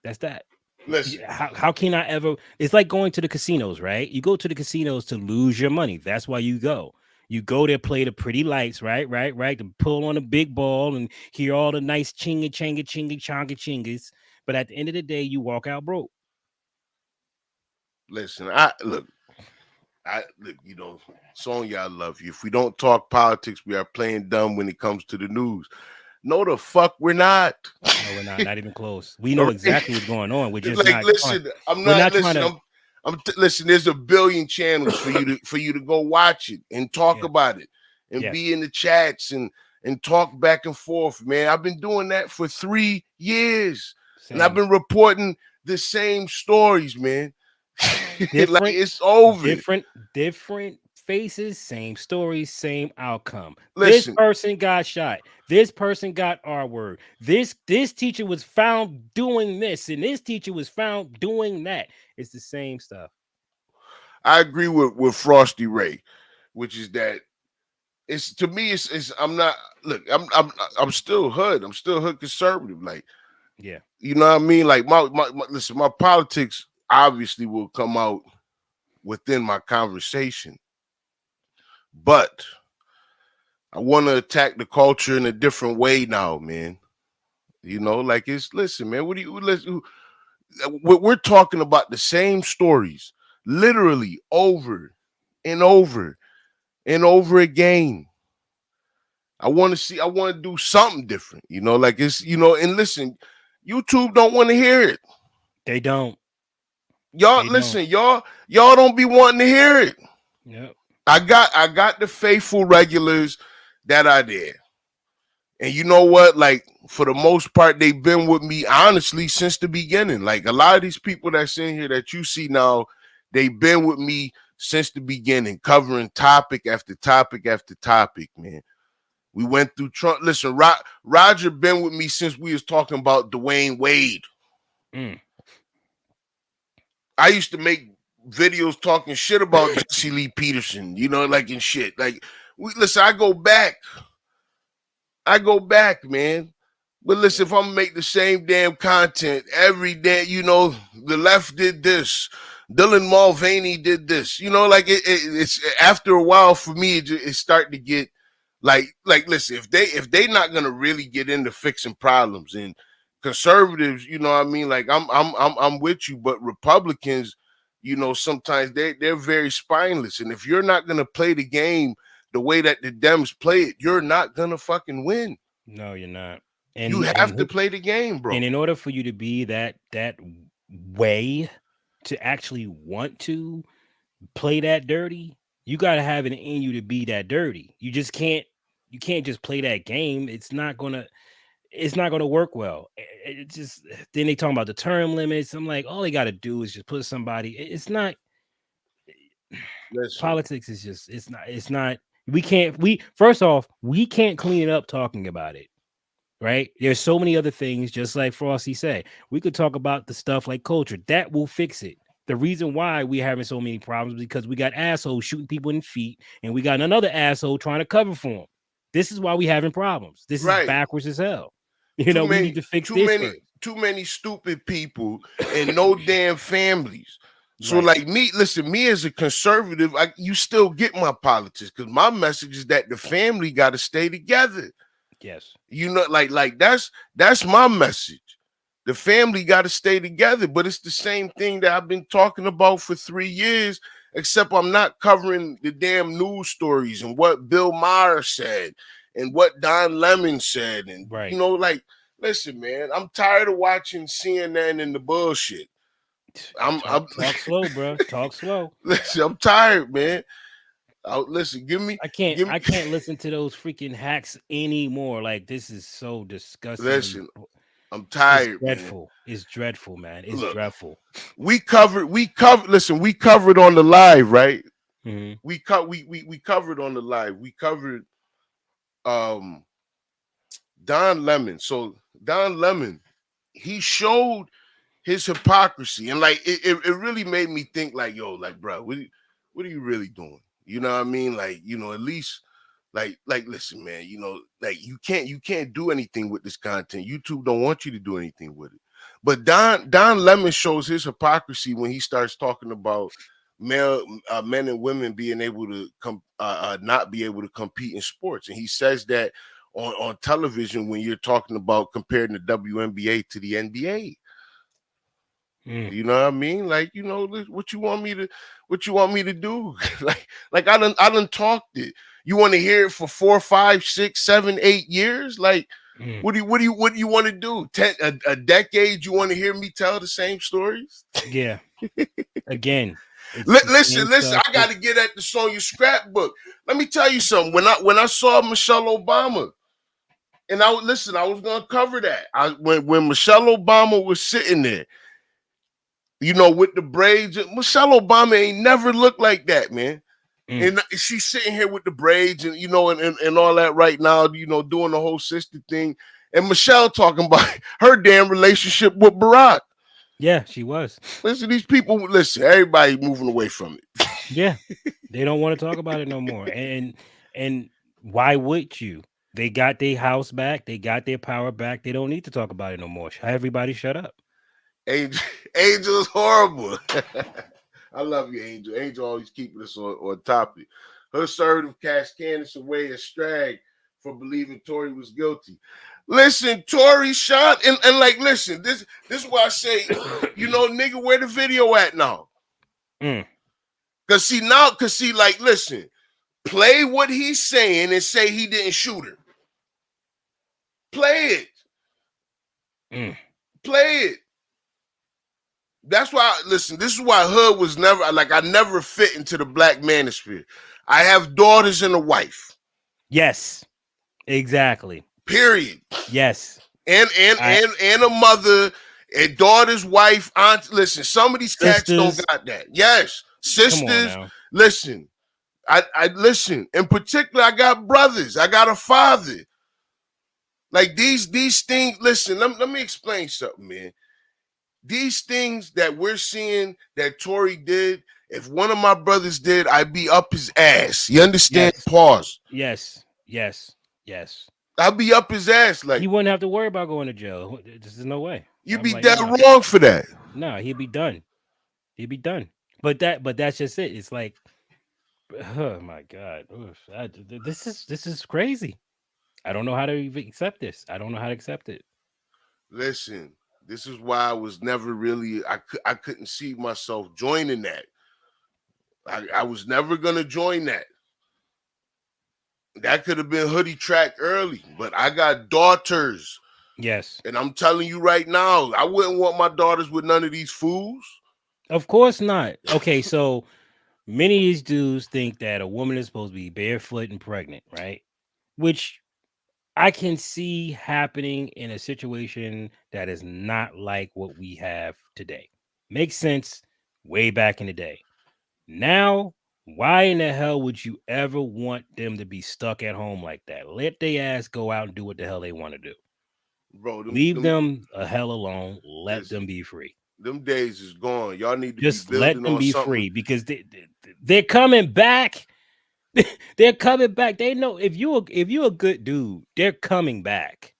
That's that. Listen, how can I ever? It's like going to the casinos, right? You go to the casinos to lose your money. That's why you go. You go there, play the pretty lights, right? To pull on a big ball and hear all the nice chinga changa chinga chonga chingas. But at the end of the day, you walk out broke. Listen, look, Sonya, I love you. If we don't talk politics, we are playing dumb when it comes to the news. No, the fuck we're not. No, we're not even close. We know exactly what's going on. We're just like, not. Listen, I'm not. Listen, listen. There's a billion channels for you to go watch it and talk about it and be in the chats and and talk back and forth, man. I've been doing that for 3 years. Same. And I've been reporting the same stories, man. Different, like it's over. Different faces, same stories, same outcome. Listen, this person got shot. This person got R word. This teacher was found doing this, and this teacher was found doing that. It's the same stuff. I agree with Frosty Ray, which is that it's to me. It's I'm not look. I'm still hood. I'm still hood conservative. Like, yeah, you know what I mean. Like my listen. My politics obviously will come out within my conversation, but I want to attack the culture in a different way now, man. You know, like listen, man. What do you listen? We're talking about the same stories, literally over and over and over again. I want to do something different, you know, like it's, you know, and listen, YouTube don't want to hear it. They don't. Y'all listen, y'all don't be wanting to hear it. Yep. I got the faithful regulars that are there. And you know what? Like, for the most part, they've been with me, honestly, since the beginning. Like, a lot of these people that's in here that you see now, they've been with me since the beginning, covering topic after topic after topic, man. We went through Trump. Listen, Roger been with me since we was talking about Dwayne Wade. I used to make videos talking shit about Jesse Lee Peterson, you know, like and shit. Like, listen, I go back, man. But listen, if I'm gonna make the same damn content every day, you know, the left did this, Dylan Mulvaney did this, you know, like it's after a while for me, it's starting to get like listen, if they not gonna really get into fixing problems, and conservatives, you know what I mean, like I'm with you, but Republicans, you know, sometimes they're very spineless, and if you're not gonna play the game the way that the Dems play it, you're not gonna fucking win. No, you're not. And you have to play the game, bro. And in order for you to be that way, to actually want to play that dirty, you got to have it in you to be that dirty. You can't just play that game. It's not gonna work well. It just, then they talking about the term limits. I'm like, all they got to do is just put somebody. It's not. Listen. Politics is just, it's not. First off, we can't clean it up talking about it. Right? There's so many other things, just like Frosty said. We could talk about the stuff like culture. That will fix it. The reason why we're having so many problems is because we got assholes shooting people in the feet, and we got another asshole trying to cover for them. This is why we having problems. This is backwards as hell. You know, we need to fix this. Too many stupid people and no damn families. So like me, listen, me as a conservative, you still get my politics, because my message is that the family got to stay together. Yes. You know, like that's my message. The family got to stay together, but it's the same thing that I've been talking about for 3 years, except I'm not covering the damn news stories and what Bill Maher said and what Don Lemon said. And, you know, like, listen, man, I'm tired of watching CNN and the bullshit. Talk slow, bro. Talk slow. Listen, I'm tired, man. Listen, I can't listen to those freaking hacks anymore. Like, this is so disgusting. Listen, I'm tired. It's dreadful. Man. It's dreadful, man. It's dreadful. We covered on the live, right? Mm-hmm. We covered on the live. We covered Don Lemon. So Don Lemon, he showed his hypocrisy, and like it really made me think, like, yo, like, bro, what are you really doing? You know what I mean? Like, you know, at least like listen, man, you know, like you can't do anything with this content. YouTube don't want you to do anything with it. But Don Lemon shows his hypocrisy when he starts talking about men and women being able to not be able to compete in sports. And he says that on television when you're talking about comparing the WNBA to the NBA. You know what I mean? Like, you know, what you want me to do? like I done talked it. You want to hear it for 4, 5, 6, 7, 8 years? Like, what do you want to do? A decade? You want to hear me tell the same stories? Yeah. Again. Listen. I got to get at the Sonya scrapbook. Let me tell you something. When I saw Michelle Obama, And I was gonna cover that. When Michelle Obama was sitting there, with the braids, Michelle Obama ain't never looked like that, man. And she's sitting here with the braids and and all that right now, doing the whole sister thing. And Michelle talking about her damn relationship with Barack. Yeah, she was. Listen, these people, everybody moving away from it. Yeah. They don't want to talk about it no more. And why would you? They got their house back. They got their power back. They don't need to talk about it no more. Everybody shut up. Angel is horrible. I love you, Angel. Angel always keeping us on topic. Her assertive cast Candace away as Strag for believing Tory was guilty. Listen, Tory shot and listen, this is why I say, nigga, where the video at now? Cause see, listen, play what he's saying and say he didn't shoot her. Play it. Play it. That's why, listen, this is why Hood was never, I never fit into the black manosphere. I have daughters and a wife. Yes, exactly. Period. Yes. And a mother, a daughter's wife, aunt. Listen, some of these cats don't got that. Yes. Sisters, listen. I listen. In particular, I got brothers. I got a father. Like these things, listen, let me explain something, man. These things that we're seeing that Tory did, if one of my brothers did, I'd be up his ass. You understand? Yes. Pause. Yes. I'd be up his ass. Like, he wouldn't have to worry about going to jail. There's no way. You'd be dead wrong for that. No, he'd be done. But that's just it. It's like, oh my God. This is crazy. I don't know how to even accept this. I don't know how to accept it. Listen, this is why I was never really, I couldn't see myself joining that. I was never going to join that. That could have been hoodie track early, but I got daughters. Yes. And I'm telling you right now, I wouldn't want my daughters with none of these fools. Of course not. Okay, so many of these dudes think that a woman is supposed to be barefoot and pregnant, right? Which I can see happening in a situation that is not like what we have today. Makes sense way back in the day. Now, why in the hell would you ever want them to be stuck at home like that? Let their ass go out and do what the hell they want to do. Bro, leave them a hell alone. Let them be free. Them days is gone. Y'all need to just be let them be something. Free because they're coming back. They're coming back. They know if you're a good dude, they're coming back.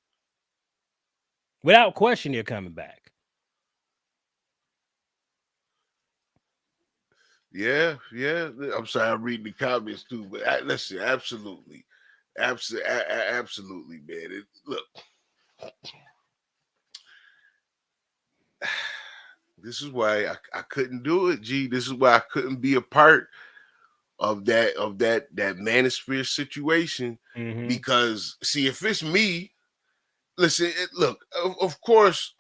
Without question, they're coming back. Yeah. I'm sorry, I'm reading the comments too, but listen, absolutely, man. Look, this is why I couldn't do it, G. This is why I couldn't be a part of that Manosphere situation. Because see, if it's me, listen, look, of course,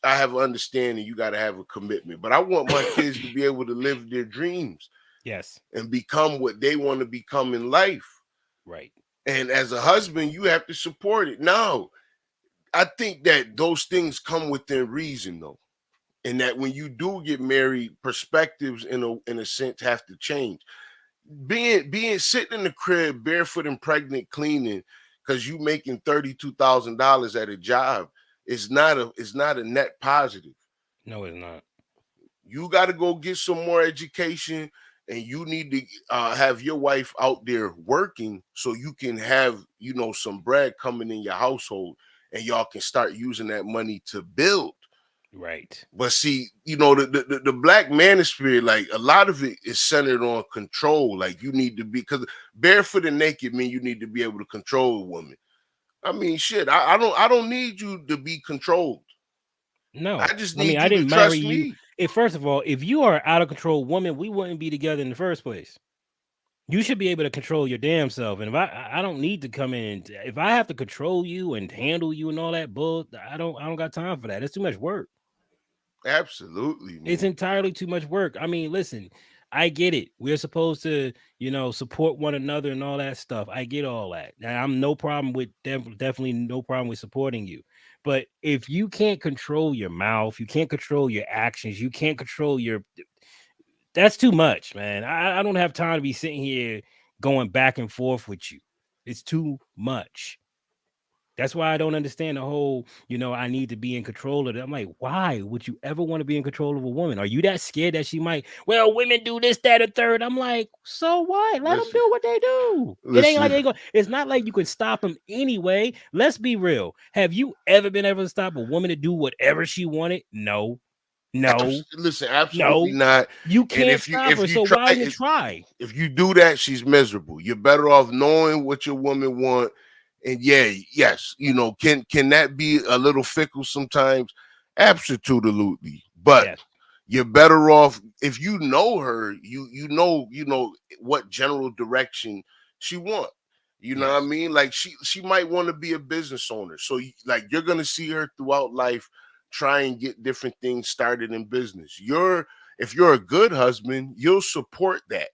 I have an understanding you got to have a commitment, but I want my kids to be able to live their dreams. Yes. And become what they want to become in life. Right. And as a husband, you have to support it. Now, I think that those things come within reason, though. And that when you do get married, perspectives in a sense have to change. Being sitting in the crib barefoot and pregnant cleaning because you making $32,000 at a job is not a net positive. No, it's not. You got to go get some more education, and you need to have your wife out there working so you can have some bread coming in your household, and y'all can start using that money to build. Right. But see, the black manosphere, like a lot of it is centered on control. Like you need to be, because barefoot and naked mean you need to be able to control a woman. I mean, shit, I don't need you to be controlled. No, I just need you I didn't to marry trust you. me. First of all, if you are an out of control woman, we wouldn't be together in the first place. You should be able to control your damn self. And if I don't need to come in, if I have to control you and handle you and all that bull, I don't got time for that. It's too much work. Absolutely, man. It's entirely too much work. I mean, listen, I get it. We're supposed to, support one another and all that stuff. I get all that. Now, I'm no problem with definitely no problem with supporting you. But if you can't control your mouth, you can't control your actions, you can't control that's too much, man. I don't have time to be sitting here going back and forth with you. It's too much. That's why I don't understand the whole, I need to be in control of it. I'm like, why would you ever want to be in control of a woman? Are you that scared that she might, well, women do this, that, or third? I'm like, so what? Let them do what they do. It ain't like it's not like you can stop them anyway. Let's be real. Have you ever been able to stop a woman to do whatever she wanted? No. Listen, absolutely not. You can't and stop her. So why even try? If you do that, she's miserable. You're better off knowing what your woman want. And yes, can that be a little fickle sometimes? Absolutely. But you're better off if you know her, you know what general direction she want. You know what I mean? Like she might want to be a business owner. So you're gonna see her throughout life try and get different things started in business. If you're a good husband, you'll support that.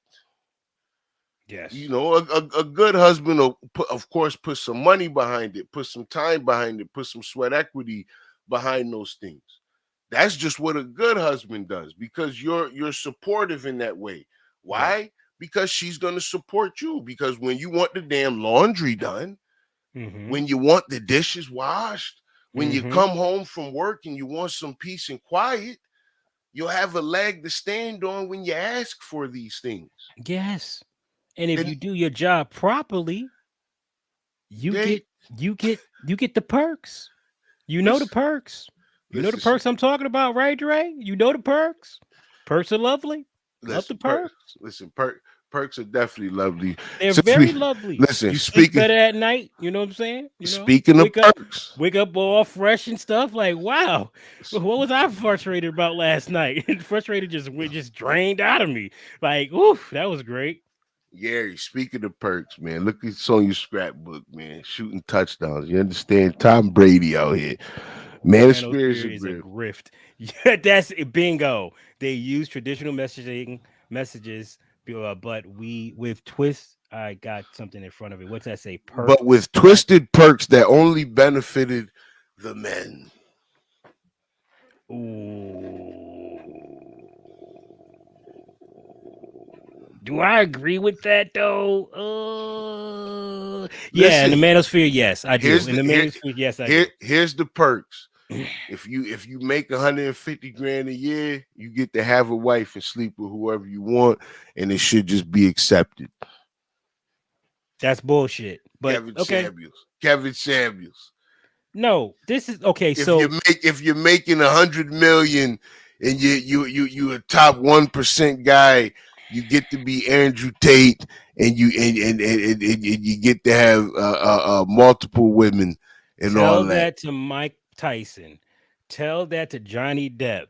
Yes. A good husband will of course put some money behind it, put some time behind it, put some sweat equity behind those things. That's just what a good husband does, because you're supportive in that way. Why? Yes. Because she's going to support you. Because when you want the damn laundry done, when you want the dishes washed, when you come home from work and you want some peace and quiet, you'll have a leg to stand on when you ask for these things. Yes. And if you do your job properly, you get the perks. The perks. You know the perks I'm talking about, right, Dre? You know the perks. Perks are lovely. Love the perks. Perks are definitely lovely. They're very lovely. Listen, you sleep better at night. You know what I'm saying? Speaking of perks, wake up all fresh and stuff. Like, wow, what was I frustrated about last night? Frustrated just drained out of me. Like, oof, that was great. Gary, speaking of perks, man, look at on your scrapbook, man. Shooting touchdowns. You understand? Tom Brady out here. Manosphere is a grift. Yeah, that's bingo. They use traditional messages, but with twists. I got something in front of it. What's that say? But with twisted perks that only benefited the men. Ooh. Do I agree with that though? Yeah, in the Manosphere, yes, I do. In the Manosphere, yes, I do. Here's the perks. If you make 150 grand a year, you get to have a wife and sleep with whoever you want, and it should just be accepted. That's bullshit. But Kevin Samuels. No, this is okay. If you're making 100 million and you a top 1% guy, you get to be Andrew Tate, and you get to have multiple women and all that. Tell that to Mike Tyson. Tell that to Johnny Depp.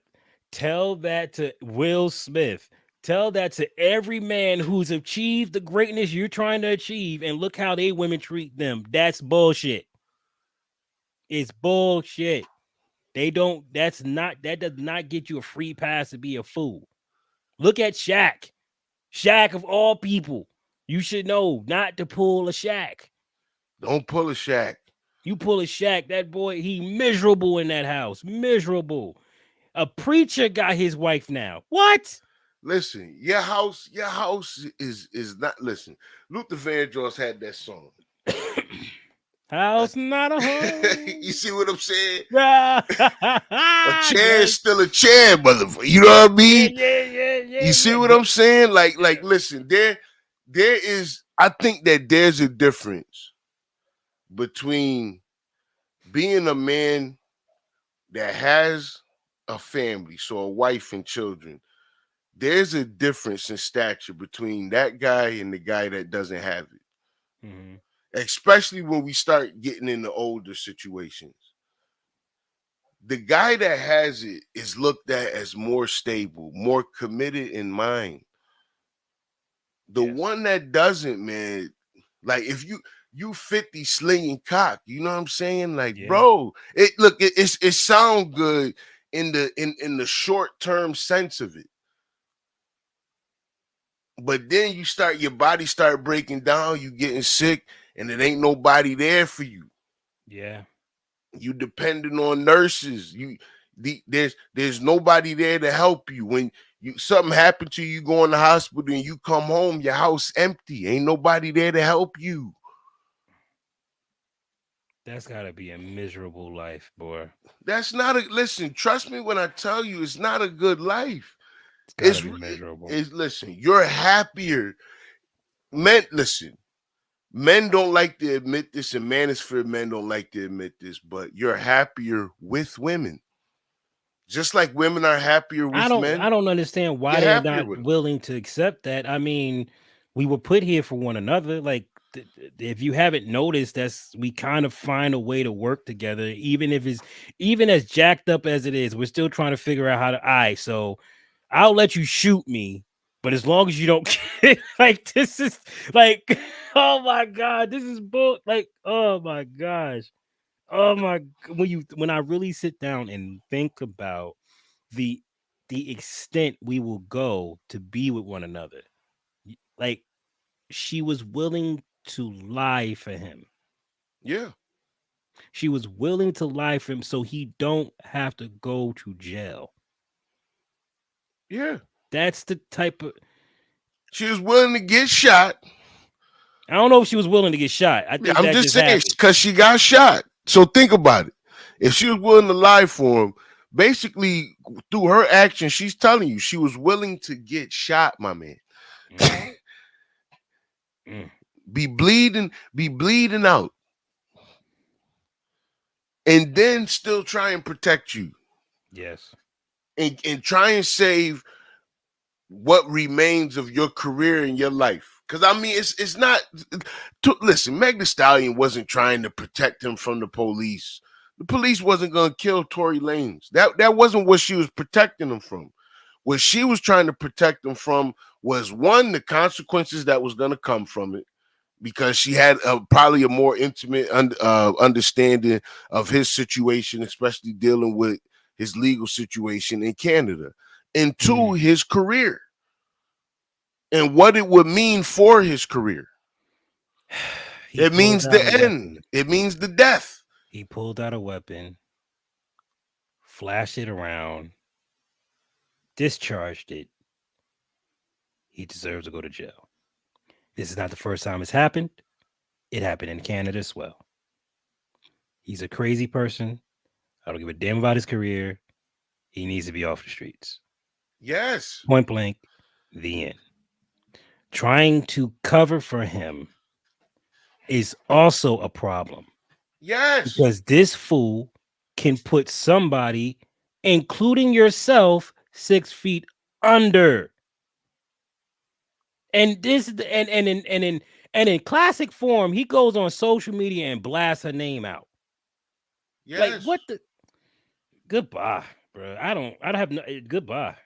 Tell that to Will Smith. Tell that to every man who's achieved the greatness you're trying to achieve, and look how they women treat them. That's bullshit. It's bullshit. That does not get you a free pass to be a fool. Look at Shaq. Shaq of all people. You should know not to pull a Shaq. Don't pull a Shaq. You pull a Shaq, that boy, he miserable in that house. Miserable. A preacher got his wife now. What? Listen, your house is not. Listen, Luther Vandross had that song. House not a home. You see what I'm saying? A chair is still a chair, motherfucker. You know what I mean? Yeah. You see what I'm saying? Like, listen, there is. I think that there's a difference between being a man that has a family, so a wife and children. There's a difference in stature between that guy and the guy that doesn't have it. Mm-hmm. Especially when we start getting into older situations. The guy that has it is looked at as more stable, more committed in mind. The one that doesn't, man, like if you 50 slinging cock, you know what I'm saying? Like, bro, it sound good in the short term sense of it. But then your body start breaking down, you getting sick, and it ain't nobody there for you. Yeah. You depending on nurses. There's nobody there to help you. When something happened to you, go in the hospital and you come home, your house empty. Ain't nobody there to help you. That's gotta be a miserable life, boy. That's not listen, trust me when I tell you it's not a good life. It's gotta be miserable. Listen, you're happier. Men don't like to admit this, and Manosphere men don't like to admit this, but you're happier with women. Just like women are happier with men. I don't understand why they're not willing to accept that. I mean, we were put here for one another. Like, if you haven't noticed, we kind of find a way to work together, even as jacked up as it is. We're still trying to figure out how to. So I'll let you shoot me, but as long as you don't like, this is like, oh my god, this is bull. Like, oh my gosh. Oh my! When I really sit down and think about the extent we will go to be with one another, like, she was willing to lie for him. Yeah, she was willing to lie for him so he don't have to go to jail. Yeah, that's the type of. She was willing to get shot. I don't know if she was willing to get shot. I think I'm just saying because she got shot. So think about it. If she was willing to lie for him, basically through her action, she's telling you she was willing to get shot, my man. Be bleeding out. And then still try and protect you. Yes. And try and save what remains of your career and your life. Because I mean, it's not. Listen, Meg Thee Stallion wasn't trying to protect him from the police. The police wasn't going to kill Tory Lanez. That wasn't what she was protecting him from. What she was trying to protect him from was, one, the consequences that was going to come from it, because she had probably a more intimate understanding of his situation, especially dealing with his legal situation in Canada. And two, his career and what it would mean for his career. It means the end. It means the death. He pulled out a weapon, flashed it around, discharged it. He deserves to go to jail. This is not the first time it's happened. It happened in Canada as well. He's a crazy person. I don't give a damn about his career. He needs to be off the streets. Yes. Point blank, the end. Trying to cover for him is also a problem. Yes. Because this fool can put somebody, including yourself, 6 feet under. And this and in classic form, he goes on social media and blasts her name out. Yes. Like, what the? Goodbye, bro. I don't have no. Goodbye.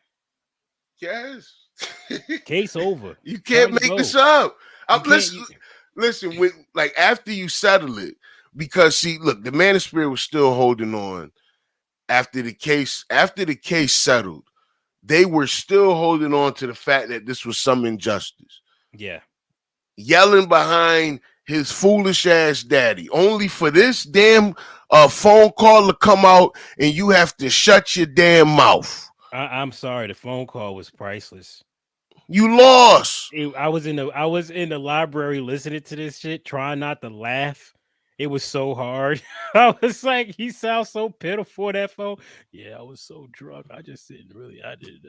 Yes. Case over. You can't make this up. Listen, when, like, after you settle it, because see, look, the Manosphere was still holding on after the case settled. They were still holding on to the fact that this was some injustice. Yeah. Yelling behind his foolish ass daddy, only for this damn phone call to come out and you have to shut your damn mouth. I'm sorry, the phone call was priceless. You lost. I was in the library listening to this shit, trying not to laugh. It was so hard. I was like, he sounds so pitiful, that phone. Yeah, I was so drunk. I just didn't really. I did.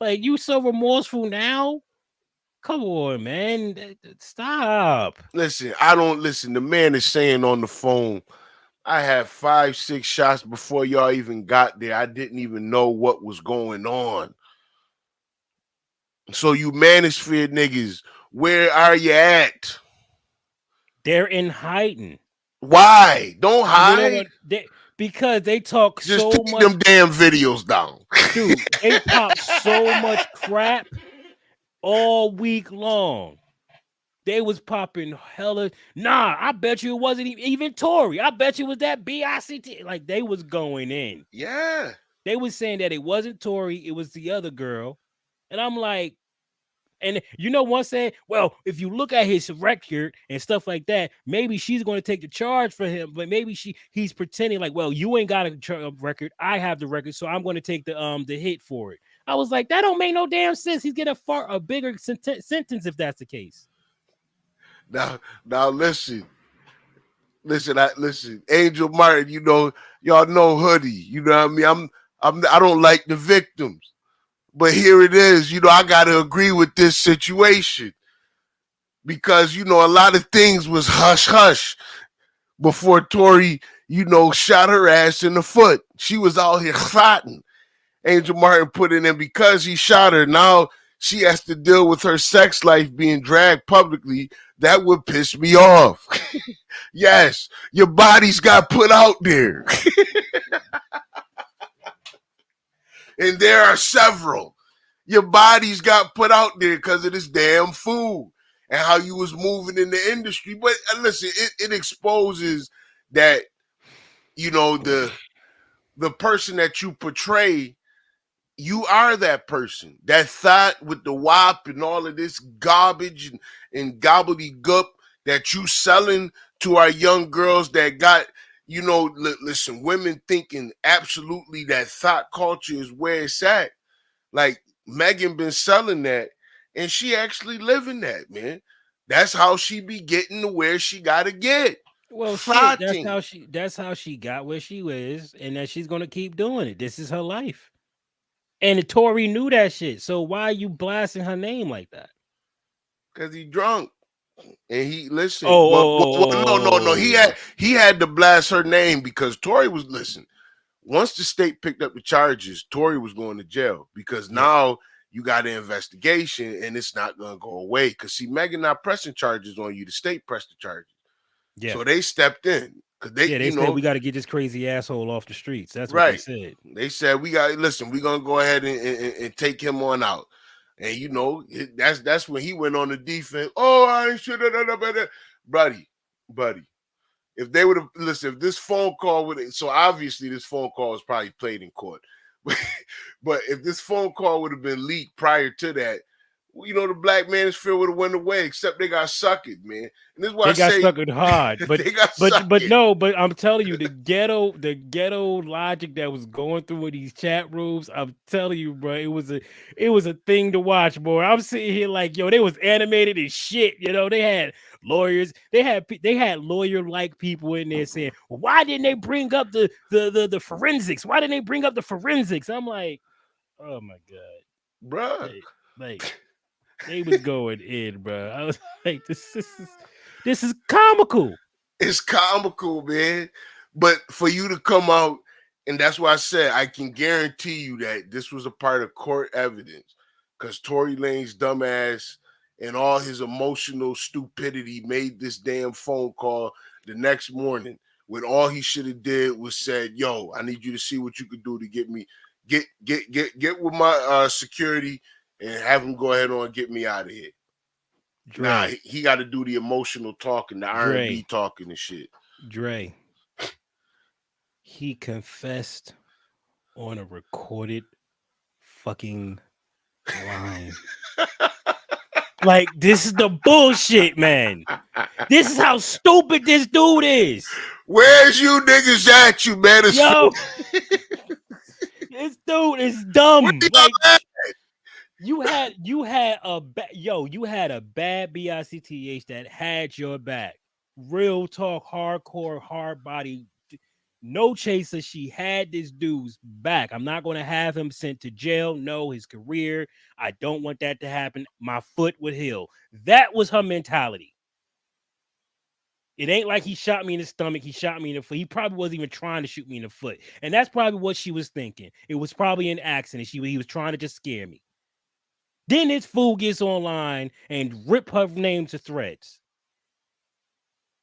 Like, you so remorseful now? Come on, man. Stop. Listen, the man is saying on the phone, I had 5-6 shots before y'all even got there. I didn't even know what was going on. So you Manosphere niggas, where are you at? They're in hiding. Why? Don't hide. Because they talk just so take much. Them damn videos down. Dude, they pop so much crap all week long. They was popping hella. Nah, I bet you it wasn't even Tory. I bet you it was that BICT. Like, they was going in. Yeah. They was saying that it wasn't Tory. It was the other girl. And I'm like, and one said, well, if you look at his record and stuff like that, maybe she's going to take the charge for him. But maybe he's pretending like, well, you ain't got a record. I have the record, so I'm going to take the hit for it. I was like, that don't make no damn sense. He's getting a bigger sentence if that's the case. Now listen. Listen, Angel Martin, y'all know Hoodie. You know what I mean? I don't like the victims. But here it is, I gotta agree with this situation. Because, a lot of things was hush before Tory, shot her ass in the foot. She was out here fighting. Angel Martin put in, and because he shot her, now she has to deal with her sex life being dragged publicly. That would piss me off. Yes, your bodies got put out there. And there are several. Your bodies got put out there because of this damn food and how you was moving in the industry. But listen, it exposes that, the person that you portray, you are that person. That thought with the WAP and all of this garbage and gobbledygook that you selling to our young girls that got, listen, women thinking absolutely that thought culture is where it's at. Like, Megan been selling that, and she actually living that, man. That's how she be getting to where she gotta get. Well, Fighting. shit, that's how she got where she is, and that she's gonna keep doing it. This is her life. And Tory knew that shit. So why are you blasting her name like that? Because he drunk. And he listen. No. He had to blast her name because Tory was listen. Once the state picked up the charges, Tory was going to jail because now you got an investigation and it's not going to go away. Because see, Megan not pressing charges on you. The state pressed the charges. Yeah. So they stepped in. They said we got to get this crazy asshole off the streets. That's what they said. They said we're gonna go ahead and take him on out. And that's when he went on the defense. Oh, I should have done better. Buddy. If they would have if this phone call so obviously this phone call was probably played in court. But if this phone call would have been leaked prior to that, the black manosphere would have went away, except they got suckered, man. And this is why they got suckered hard. But but I'm telling you, the ghetto logic that was going through in these chat rooms, I'm telling you, bro, it was a thing to watch, boy. I'm sitting here like, they was animated as shit. They had lawyers, they had lawyer-like people in there saying, well, why didn't they bring up the forensics? Why didn't they bring up the forensics? I'm like, oh my god, bro, they was going in, bro. I was like, this is comical. It's comical, man. But for you to come out, and that's why I said I can guarantee you that this was a part of court evidence, because Tory Lanez dumbass and all his emotional stupidity made this damn phone call the next morning when all he should have did was said, yo, I need you to see what you could do to get me get with my security and have him go ahead and get me out of here. Dre. Nah, he got to do the emotional talking, the R&B talking and shit. Dre, he confessed on a recorded fucking line. Like, this is the bullshit, man. This is how stupid this dude is. Where's you niggas at, you man? Yo, this dude is dumb. Like, you had a bad BICTH that had your back. Real talk, hardcore, hard body, no chaser. She had this dude's back. I'm not going to have him sent to jail. No, his career, I don't want that to happen. My foot would heal. That was her mentality. It ain't like he shot me in the stomach. He shot me in the foot. He probably wasn't even trying to shoot me in the foot. And that's probably what she was thinking. It was probably an accident. He was trying to just scare me. Then this fool gets online and rip her name to threads.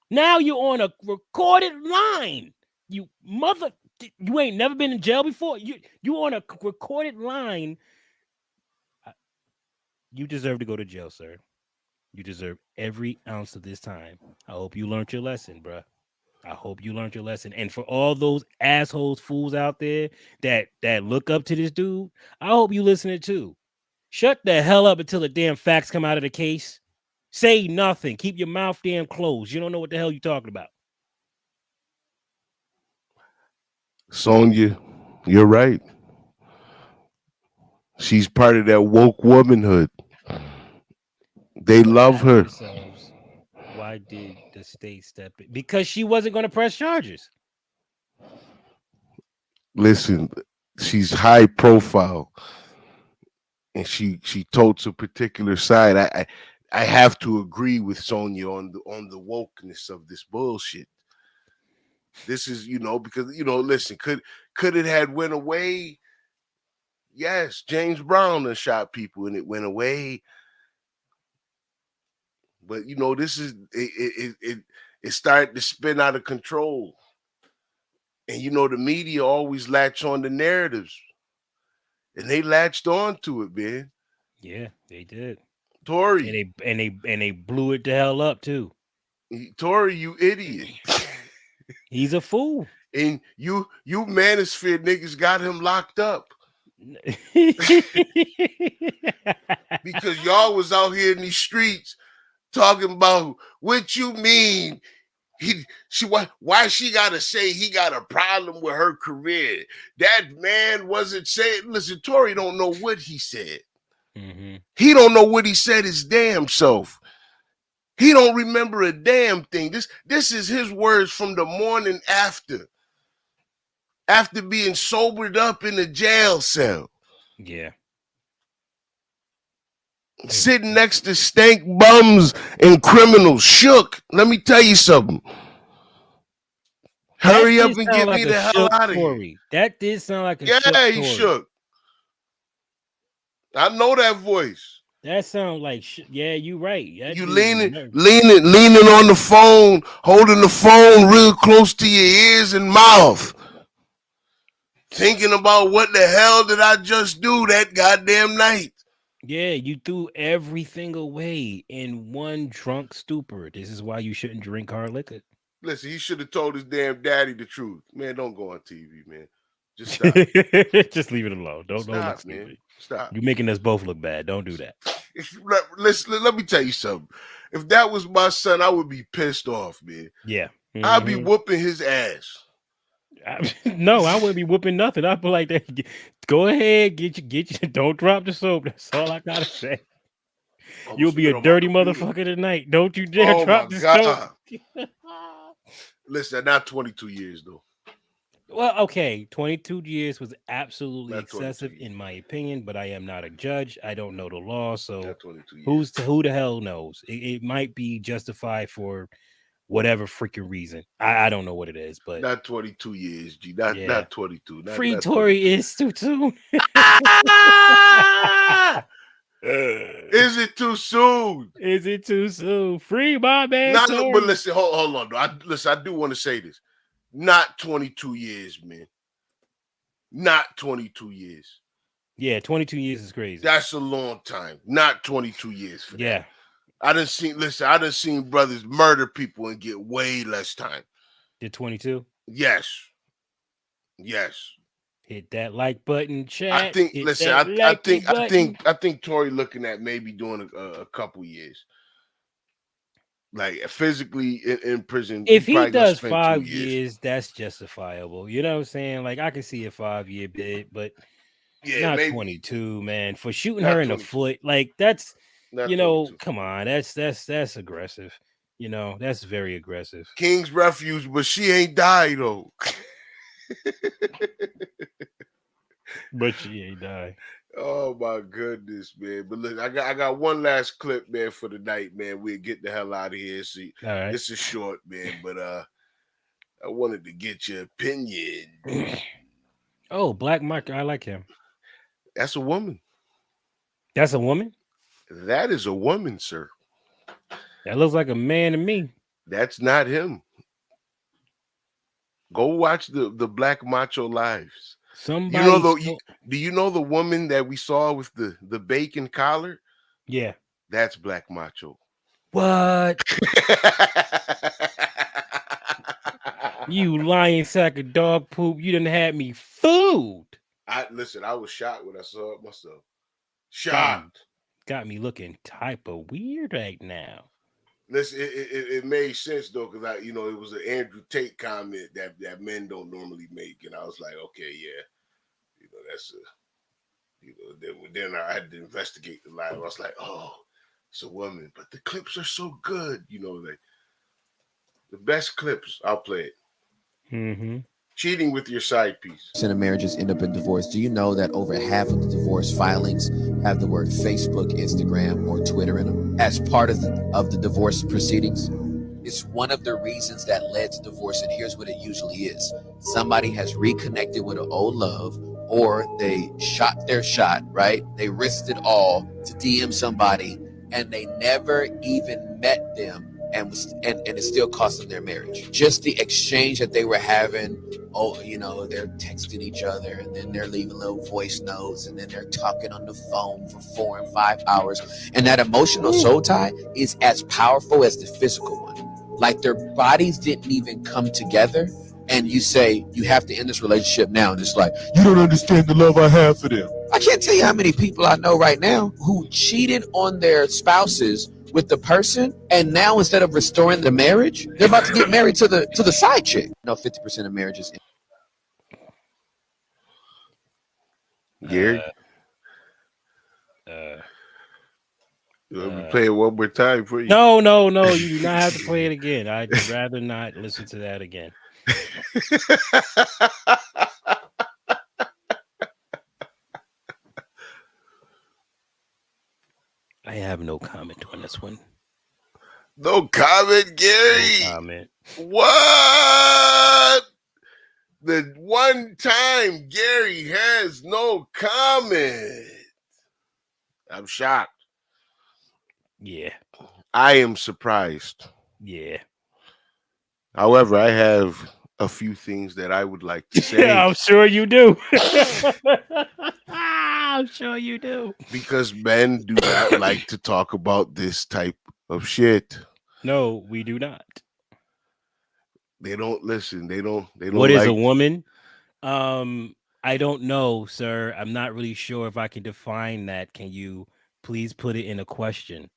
Now you're on a recorded line. You ain't never been in jail before. You on a recorded line. You deserve to go to jail, sir. You deserve every ounce of this time. I hope you learned your lesson, bro. I hope you learned your lesson. And for all those assholes, fools out there that look up to this dude, I hope you listening too. Shut the hell up until the damn facts come out of the case. Say nothing. Keep your mouth damn closed. You don't know what the hell you're talking about. Sonya, you're right. She's part of that woke womanhood. They love her. Themselves. Why did the state step in? Because she wasn't going to press charges. Listen, she's high profile, and she totes a particular side. I have to agree with Sonya on the wokeness of this bullshit. This is, because listen, could it had went away? Yes, James Brown done shot people and it went away. But this is it started to spin out of control. And the media always latch on the narratives. And they latched on to it, man. Yeah, they did. Tory. And they blew it the hell up too. Tory, you idiot. He's a fool. And you Manosphere niggas got him locked up. Because y'all was out here in these streets talking about what you mean. Why she gotta say he got a problem with her career? That man wasn't saying. Listen, Tory don't know what he said. Mm-hmm. He don't know what he said his damn self. He don't remember a damn thing. This is his words from the morning after being sobered up in a jail cell. Yeah. Sitting next to stank bums and criminals. Shook. Let me tell you something. Hurry up and get me the hell out of here. That did sound like a shook. Yeah, he shook. I know that voice. That sounds like yeah, you right. That you leaning on the phone, holding the phone real close to your ears and mouth. Thinking about what the hell did I just do that goddamn night? Yeah, you threw everything away in one drunk stupor. This is why you shouldn't drink hard liquor. Listen, he should have told his damn daddy the truth. Man, don't go on TV, man. Just stop. Just leave it alone. Don't look stupid. Man. Stop. You're making us both look bad. Don't do that. Listen, let me tell you something. If that was my son, I would be pissed off, man. Yeah. Mm-hmm. I'd be whooping his ass. No, I wouldn't be whooping nothing. I'd be like that. Go ahead, get you. Don't drop the soap. That's all I gotta say. You'll be a dirty motherfucker tonight. Don't you dare drop the soap. Listen, not 22 years though. Well, okay, 22 years was absolutely excessive in my opinion, but I am not a judge. I don't know the law, so who the hell knows? It might be justified for whatever freaking reason. I don't know what it is, but not 22 years, G. Not 22. Free Tory is too soon. Is it too soon? Is it too soon? Free my man. But listen, hold on. I do want to say this. Not 22 years, man. Not 22 years. Yeah, 22 years is crazy. That's a long time. Not 22 years. For that. I done seen brothers murder people and get way less time. Did 22? Yes. Hit that like button, chat. I think. I think Tory looking at maybe doing a couple years, like physically in prison. If he does 5 years, that's justifiable. You know what I'm saying? Like I can see a 5-year bid, but not maybe 22, man. For shooting her in the foot, like that's. Not 22. Come on, that's aggressive. That's very aggressive. King's Refuge, but she ain't died though. But she ain't died. Oh my goodness, man! But look, I got one last clip, man, for the night, man. We'll get the hell out of here. See, This is short, man, but I wanted to get your opinion. Oh, Black Market, I like him. That's a woman. That's a woman. That is a woman, sir. That looks like a man to me. That's not him. Go watch the Black Macho lives. Somebody do you know the woman that we saw with the bacon collar? Yeah. That's Black Macho. What? You lying sack of dog poop. You done had me food. I was shocked when I saw it myself. Shocked. Got me looking type of weird right now. Listen, it made sense though, because it was an Andrew Tate comment that men don't normally make, and I was like, okay, yeah, that's then I had to investigate the live. I was like, oh, it's a woman, but the clips are so good, like the best clips. I'll play it. Mm-hmm. Cheating with your side piece. Percent of marriages end up in divorce. Do you know that over half of the divorce filings have the word Facebook, Instagram, or Twitter in them as part of the divorce proceedings? It's one of the reasons that led to divorce, and here's what it usually is. Somebody has reconnected with an old love, or they shot their shot, right? They risked it all to DM somebody, and they never even met them, and it still cost them their marriage. Just the exchange that they were having, they're texting each other, and then they're leaving little voice notes, and then they're talking on the phone for 4 and 5 hours. And that emotional soul tie is as powerful as the physical one. Like their bodies didn't even come together, and you say you have to end this relationship now, and it's like, you don't understand the love I have for them. I can't tell you how many people I know right now who cheated on their spouses with the person, and now instead of restoring the marriage, they're about to get married to the side chick. 50% of marriages. Gary, let me play it one more time for you. No, you do not have to play it again. I'd rather not listen to that again. I have no comment on this one. No comment, Gary. No comment. What? The one time Gary has no comment. I'm shocked. Yeah. I am surprised. Yeah. However, I have a few things that I would like to say. Yeah, I'm sure you do. I'm sure you do. Because men do not like to talk about this type of shit. No, we do not. They don't listen. They don't. What is a woman? I don't know, sir. I'm not really sure if I can define that. Can you please put it in a question?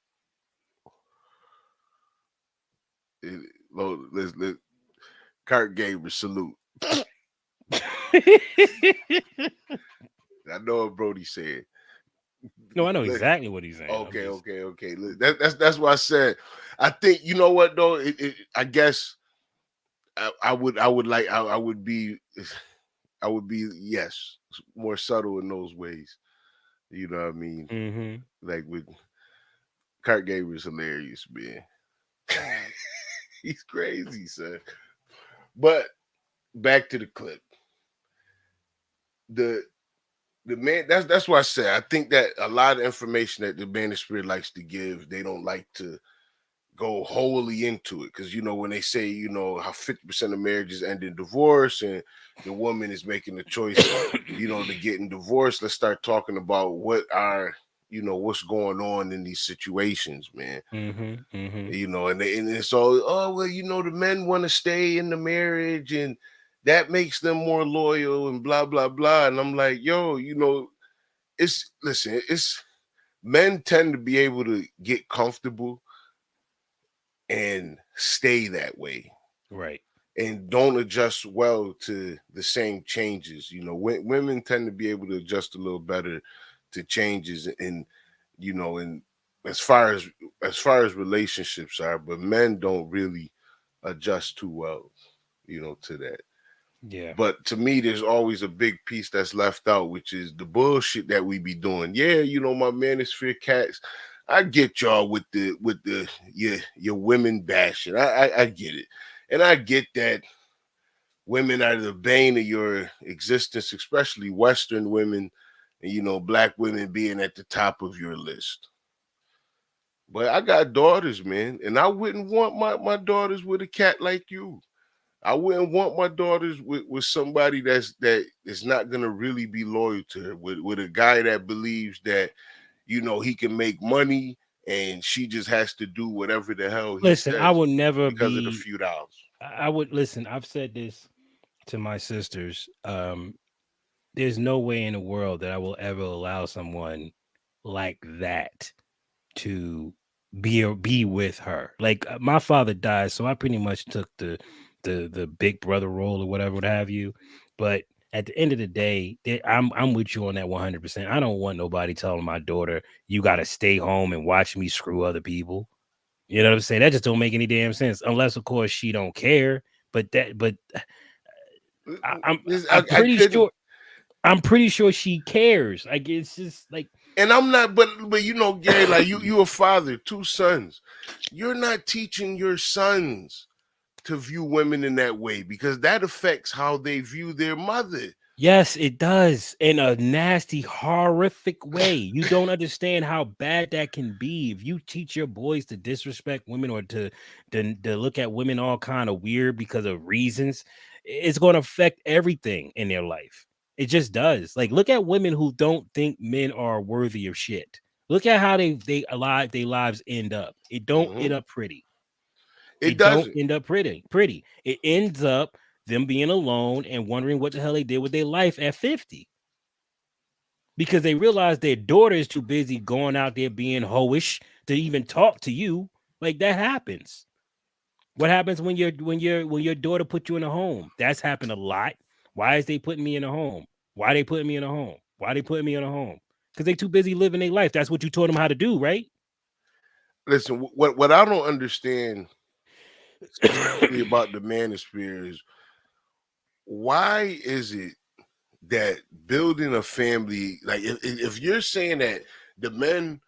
Kurt gave a salute. I know what Brody said. No, I know exactly what he's saying. Okay. That's what I said. I think, you know what though. I guess I would be yes, more subtle in those ways. You know what I mean? Mm-hmm. Like with Kurt Gable's hilarious, man. He's crazy, son. But back to the clip. The man, that's what I said. I think that a lot of information that the Manosphere likes to give, they don't like to go wholly into it. Because, when they say, how 50% of marriages end in divorce and the woman is making the choice, to get in divorce, let's start talking about what's going on in these situations, man. Mm-hmm, mm-hmm. And it's all, the men want to stay in the marriage and that makes them more loyal and blah, blah, blah. And I'm like, yo, it's men tend to be able to get comfortable and stay that way. Right. And don't adjust well to the same changes. Women tend to be able to adjust a little better to changes and as far as relationships are, but men don't really adjust too well, to that. Yeah. But to me, there's always a big piece that's left out, which is the bullshit that we be doing. Yeah, my Manosphere cats, I get y'all with your women bashing. I get it. And I get that women are the bane of your existence, especially Western women, and black women being at the top of your list. But I got daughters, man, and I wouldn't want my daughters with a cat like you. I wouldn't want my daughters with somebody that is not gonna really be loyal to her, with a guy that believes that he can make money and she just has to do whatever the hell he says. I would never because of the few dollars. I would listen. I've said this to my sisters. There's no way in the world that I will ever allow someone like that to be with her. Like my father died, so I pretty much took the big brother role or whatever, what have you. But at the end of the day, I'm with you on that 100%. I don't want nobody telling my daughter you got to stay home and watch me screw other people. You know what I'm saying? That just don't make any damn sense, unless of course she don't care. But I'm I pretty couldn't. sure she cares. Like it's just like, And I'm not, but you know, Gary, like you a father, 2 sons. You're not teaching your sons to view women in that way because that affects how they view their mother. yes, it does, in a nasty, horrific way. You don't understand how bad that can be. If you teach your boys to disrespect women or to look at women all kind of weird because of reasons, it's going to affect everything in their life. It just does. Like, look at women who don't think men are worthy of shit. Look at how their lives end up. It don't end up pretty. It It don't doesn't. end up pretty. It ends up them being alone and wondering what the hell they did with their life at 50. Because they realize their daughter is too busy going out there being hoish to even talk to you. Like that happens. What happens when your daughter put you in a home? That's happened a lot. Why is they putting me in a home? Why they putting me in a home? Why they putting me in a home? Because they too busy living their life. That's what you taught them how to do, right? Listen, what I don't understand specifically about the manosphere is why is it that building a family, like if you're saying that the men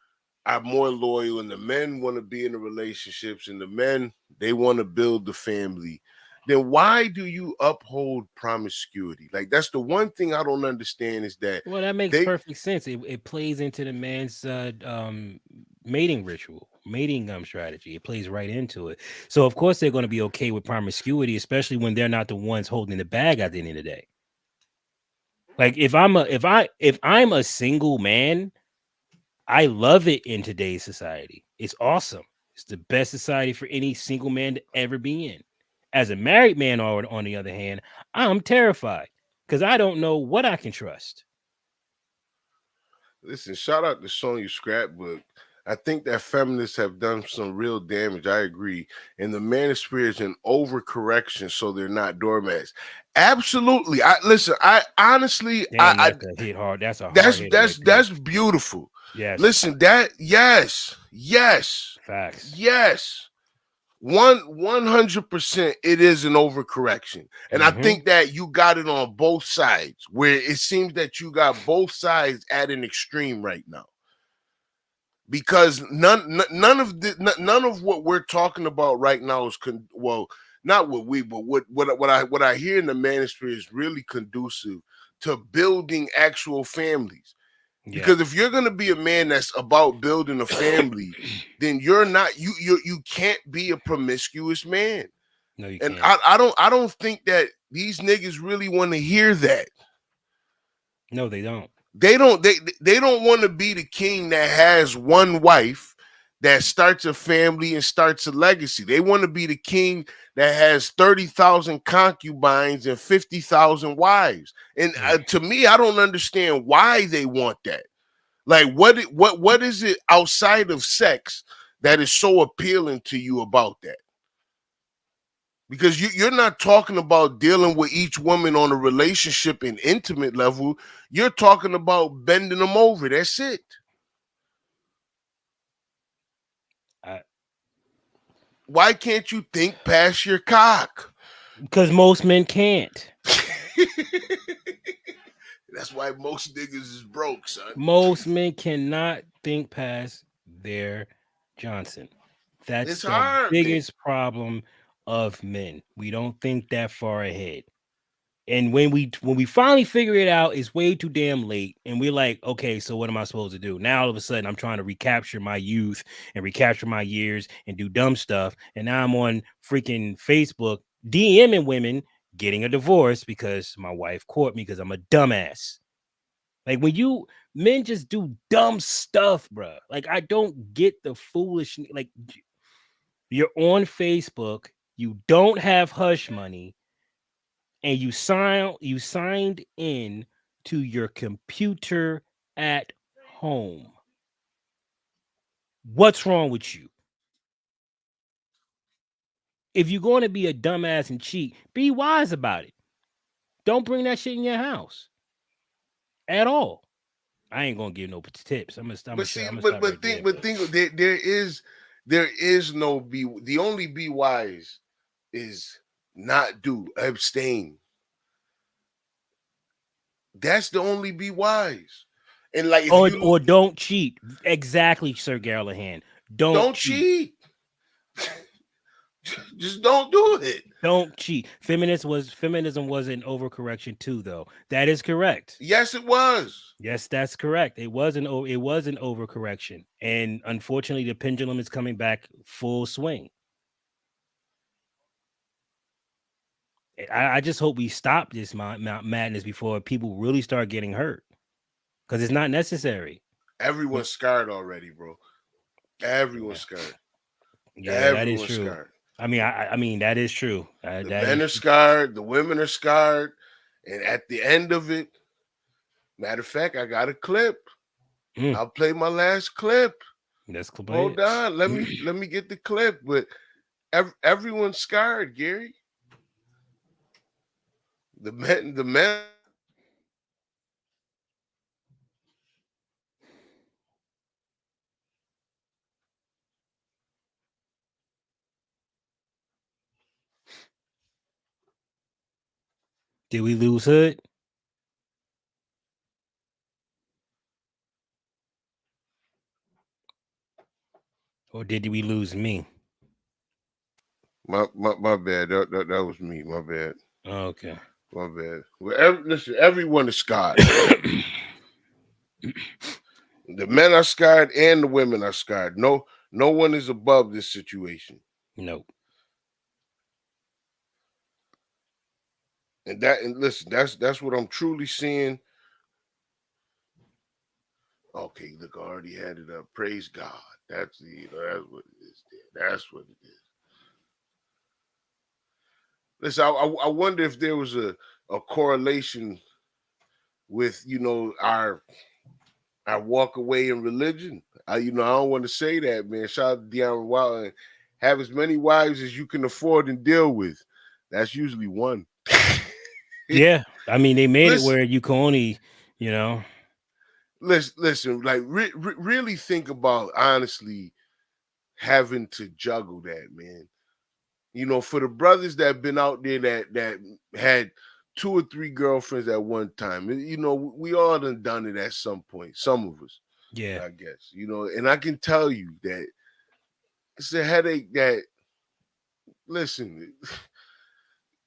are more loyal and the men want to be in the relationships and the men they want to build the family, then why do you uphold promiscuity? Like that's the one thing I don't understand is that Well, that makes they perfect sense. It plays into the man's mating ritual, mating strategy. It plays right into it. So of course they're going to be okay with promiscuity, especially when they're not the ones holding the bag at the end of the day. Like if I'm a single man, I love it in today's society. It's awesome. It's the best society for any single man to ever be in. As a married man, on the other hand, I'm terrified because I don't know what I can trust. listen, shout out to Sonya Scrapbook. I think that feminists have done some real damage. I agree. And the manosphere is an overcorrection so they're not doormats. Absolutely. I listen, I honestly Damn, that's a hit hard. That's a hard that's hit right that's there. that's beautiful. Yes. Listen, that yes. Facts. Yes. 100% it is an overcorrection. And I think that you got it on both sides where it seems that you got both sides at an extreme right now. Because none of what we're talking about right now is not what we, but what I hear in the manosphere is really conducive to building actual families. Because if you're gonna be a man that's about building a family, then you're not you can't be a promiscuous man. No, you And can't. I don't think that these niggas really want to hear that. No, they don't. They don't want to be the king that has one wife that starts a family and starts a legacy. They want to be the king that has 30,000 concubines and 50,000 wives. And to me, I don't understand why they want that. Like what is it outside of sex that is so appealing to you about that? Because you're not talking about dealing with each woman on a relationship and intimate level. You're talking about bending them over. That's it. Why can't you think past your cock? Because most men can't. That's why most niggas is broke, son. Most men cannot think past their Johnson. That's It's the hard, man. biggest problem of men. We don't think that far ahead. And when we finally figure it out, it's way too damn late. And we're like, okay, so what am I supposed to do? Now all of a sudden I'm trying to recapture my youth and recapture my years and do dumb stuff. And now I'm on freaking Facebook DMing women getting a divorce because my wife caught me because I'm a dumbass. Like when men just do dumb stuff, bro. Like I don't get the foolish. Like you're on Facebook, you don't have hush money, and you signed in to your computer at home. What's wrong with you? If you're going to be a dumbass and cheat, be wise about it. Don't bring that shit in your house at all. I ain't gonna give no tips. I'm gonna stop right there. There is no be. The only be wise is not do, abstain. That's the only be wise. And like, if or don't cheat. Exactly, Sir Garlahan. Don't cheat. Just don't do it. Don't cheat. Feminism was an overcorrection too, though. That is correct. Yes, it was. Yes, that's correct. It was an overcorrection, and unfortunately, the pendulum is coming back full swing. I just hope we stop this madness before people really start getting hurt, because it's not necessary. Everyone's scarred already, bro. Everyone's scarred. Yeah, everyone's that is true. Scarred. I mean, that is true. The men are scarred. The women are scarred. And at the end of it, matter of fact, I got a clip. I'll play my last clip. Let's play Hold on. Let me get the clip. But everyone's scarred, Gary. The men. Did we lose Hood? Or did we lose me? My bad. That was me. My bad. Oh, okay. My bad. Well, listen, everyone is scarred. The men are scarred and the women are scarred. No one is above this situation. Nope. And listen, that's what I'm truly seeing. Okay, look, I already had it up. Praise God. That's what it is. That's what it is. Listen, I wonder if there was a correlation with our walk away in religion. I don't want to say that, man. Shout out to De'Aaron Wilder. Have as many wives as you can afford and deal with. That's usually one. Yeah, I mean, they made it where you can only, Listen, like really think about honestly having to juggle that, man. For the brothers that have been out there that had 2 or 3 girlfriends at one time, we all done it at some point. Some of us, yeah, I guess, and I can tell you that it's a headache. That listen,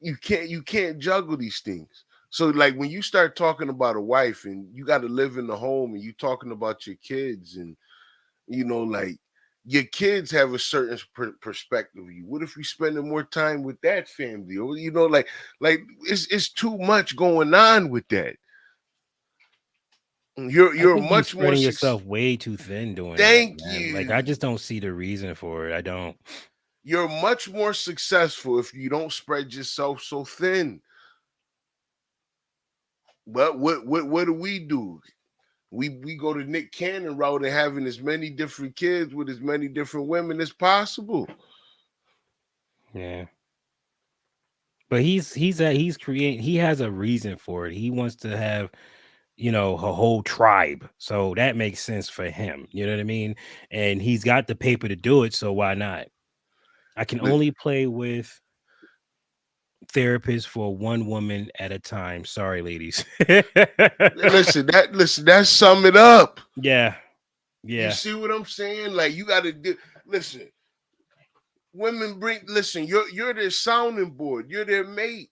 you can't juggle these things. So like when you start talking about a wife and you got to live in the home and you talking about your kids and like your kids have a certain perspective of you. What if you spending more time with that family? Or like it's too much going on with that. You're much more spreading yourself way too thin doing Thank that, man. you. Like I just don't see the reason for it. I don't. You're much more successful if you don't spread yourself so thin. But what do? We go to Nick Cannon route and having as many different kids with as many different women as possible. Yeah. But he's creating, he has a reason for it. He wants to have, a whole tribe. So that makes sense for him. You know what I mean? And he's got the paper to do it. So why not? I can only play with therapists for one woman at a time. Sorry, ladies. listen, that sum it up. Yeah. You see what I'm saying? Like you got to do. Listen, women listen. You're their sounding board. You're their mate.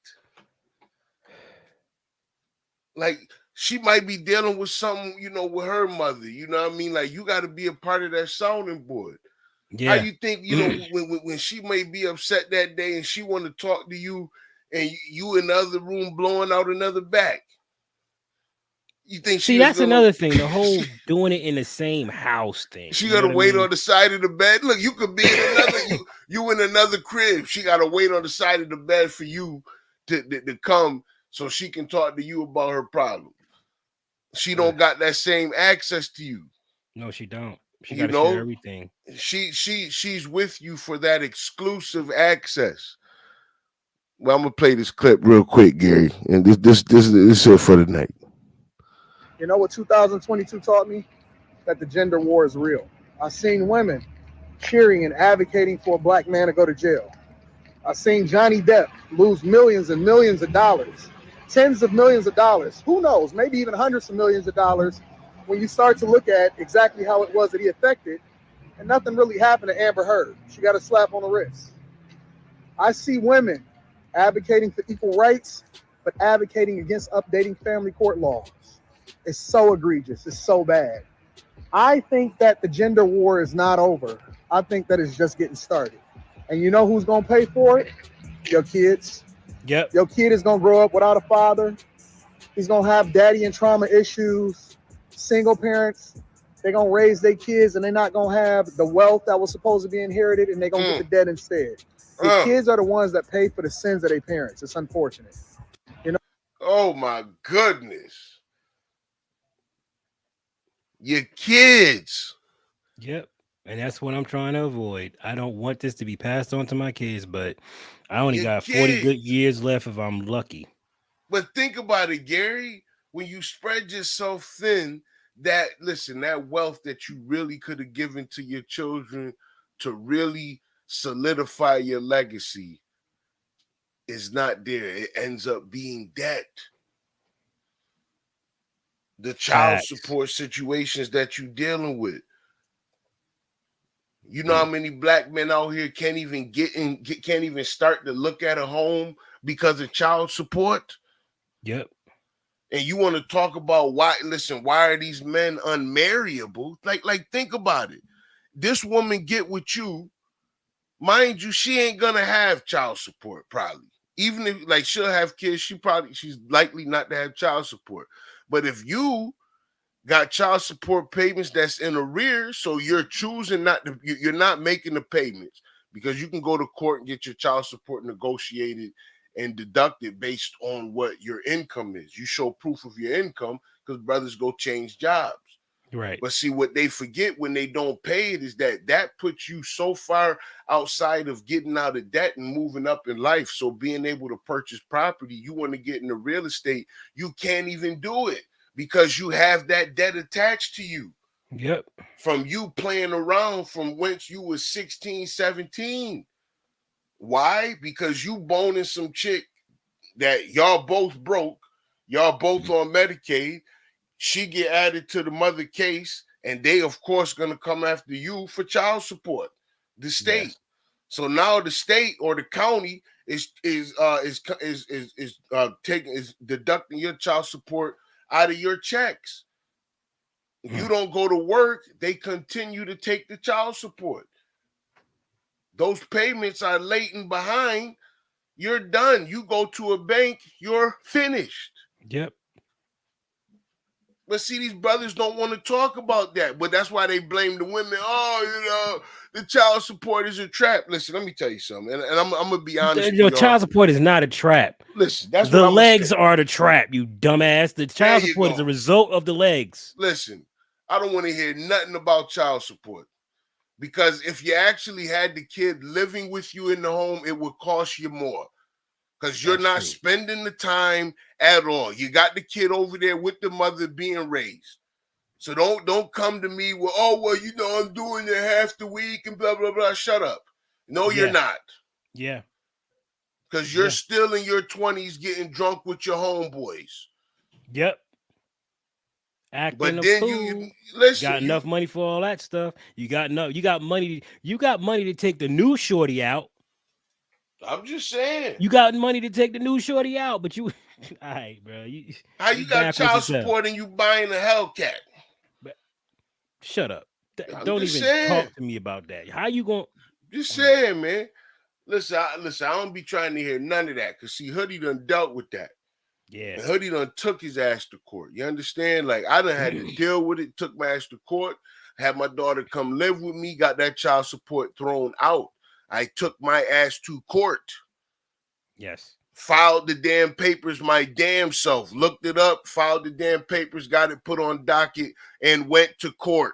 Like she might be dealing with something, with her mother. You know what I mean? Like you got to be a part of that sounding board. Yeah. How you think, when she may be upset that day and she want to talk to you and you in the other room blowing out another back? You think that's another thing, the whole doing it in the same house thing. She got to wait on the side of the bed. Look, you could be in another you in another crib. She got to wait on the side of the bed for you to come so she can talk to you about her problem. She don't got that same access to you. No, she don't. She got to share everything. She's with you for that exclusive access. Well, I'm gonna play this clip real quick, Gary, and this is it for the night. You know what 2022 taught me? That the gender war is real. I've seen women cheering and advocating for a black man to go to jail. I've seen Johnny Depp lose millions and millions of dollars, tens of millions of dollars. Who knows? Maybe even hundreds of millions of dollars. When you start to look at exactly how it was that he affected, and nothing really happened to Amber Heard. She got a slap on the wrist. I see women advocating for equal rights, but advocating against updating family court laws. It's so egregious. It's so bad. I think that the gender war is not over. I think that it's just getting started. And you know who's going to pay for it? Your kids. Yep. Your kid is going to grow up without a father. He's going to have daddy and trauma issues. Single parents, they're going to raise their kids and they're not going to have the wealth that was supposed to be inherited, and they're going to get the debt instead. The kids are the ones that pay for the sins of their parents. It's unfortunate. You know? Oh, my goodness. Your kids. Yep. And that's what I'm trying to avoid. I don't want this to be passed on to my kids, but I only got 40 good years left if I'm lucky. But think about it, Gary. When you spread yourself thin, that wealth that you really could have given to your children to really solidify your legacy is not there. It ends up being debt. The child support situations that you're dealing with. You know how many black men out here can't even start to look at a home because of child support? Yep. And you want to talk about why are these men unmarriable? Like think about it. This woman get with you, mind you, she ain't gonna have child support probably. Even if she'll have kids, she's likely not to have child support. But if you got child support payments that's in arrears, so you're choosing you're not making the payments, because you can go to court and get your child support negotiated and deducted based on what your income is. You show proof of your income because brothers go change jobs. Right. But see, what they forget when they don't pay it is that puts you so far outside of getting out of debt and moving up in life. So being able to purchase property, you want to get into real estate, you can't even do it because you have that debt attached to you. Yep. From you playing around from whence you was 16, 17. Why? Because you boning some chick that y'all both broke, y'all both on Medicaid. She get added to the mother case, and they of course gonna come after you for child support. The state. Yes. So now the state or the county is deducting your child support out of your checks. If you don't go to work, they continue to take the child support. Those payments are late and behind. You're done. You go to a bank, you're finished. Yep. But see, these brothers don't want to talk about that. But that's why they blame the women. Oh, the child support is a trap. Listen, let me tell you something. And I'm going to be honest. Your child support is not a trap. Listen, that's the legs are the trap, you dumbass. The child support is a result of the legs. Listen, I don't want to hear nothing about child support. Because if you actually had the kid living with you in the home, it would cost you more. Because you're not spending the time at all. You got the kid over there with the mother being raised. So don't come to me with, I'm doing it half the week and blah, blah, blah. Shut up. No, you're not. Yeah. Because you're still in your 20s getting drunk with your homeboys. Yep. Acting but a then fool. you listen. Got enough money for all that stuff. You got money to take the new shorty out. I'm just saying. You got money to take the new shorty out, but you all right, bro. How you got child support and you buying a Hellcat? Shut up. Don't even talk to me about that. How you going? Just saying, man. Listen, I don't be trying to hear none of that. Cause see, Hoodie done dealt with that. Yeah. And Hoodie done took his ass to court. You understand? Like I done had to deal with it, took my ass to court, had my daughter come live with me, got that child support thrown out. I took my ass to court. Yes. Filed the damn papers my damn self. Looked it up, filed the damn papers, got it put on docket, and went to court.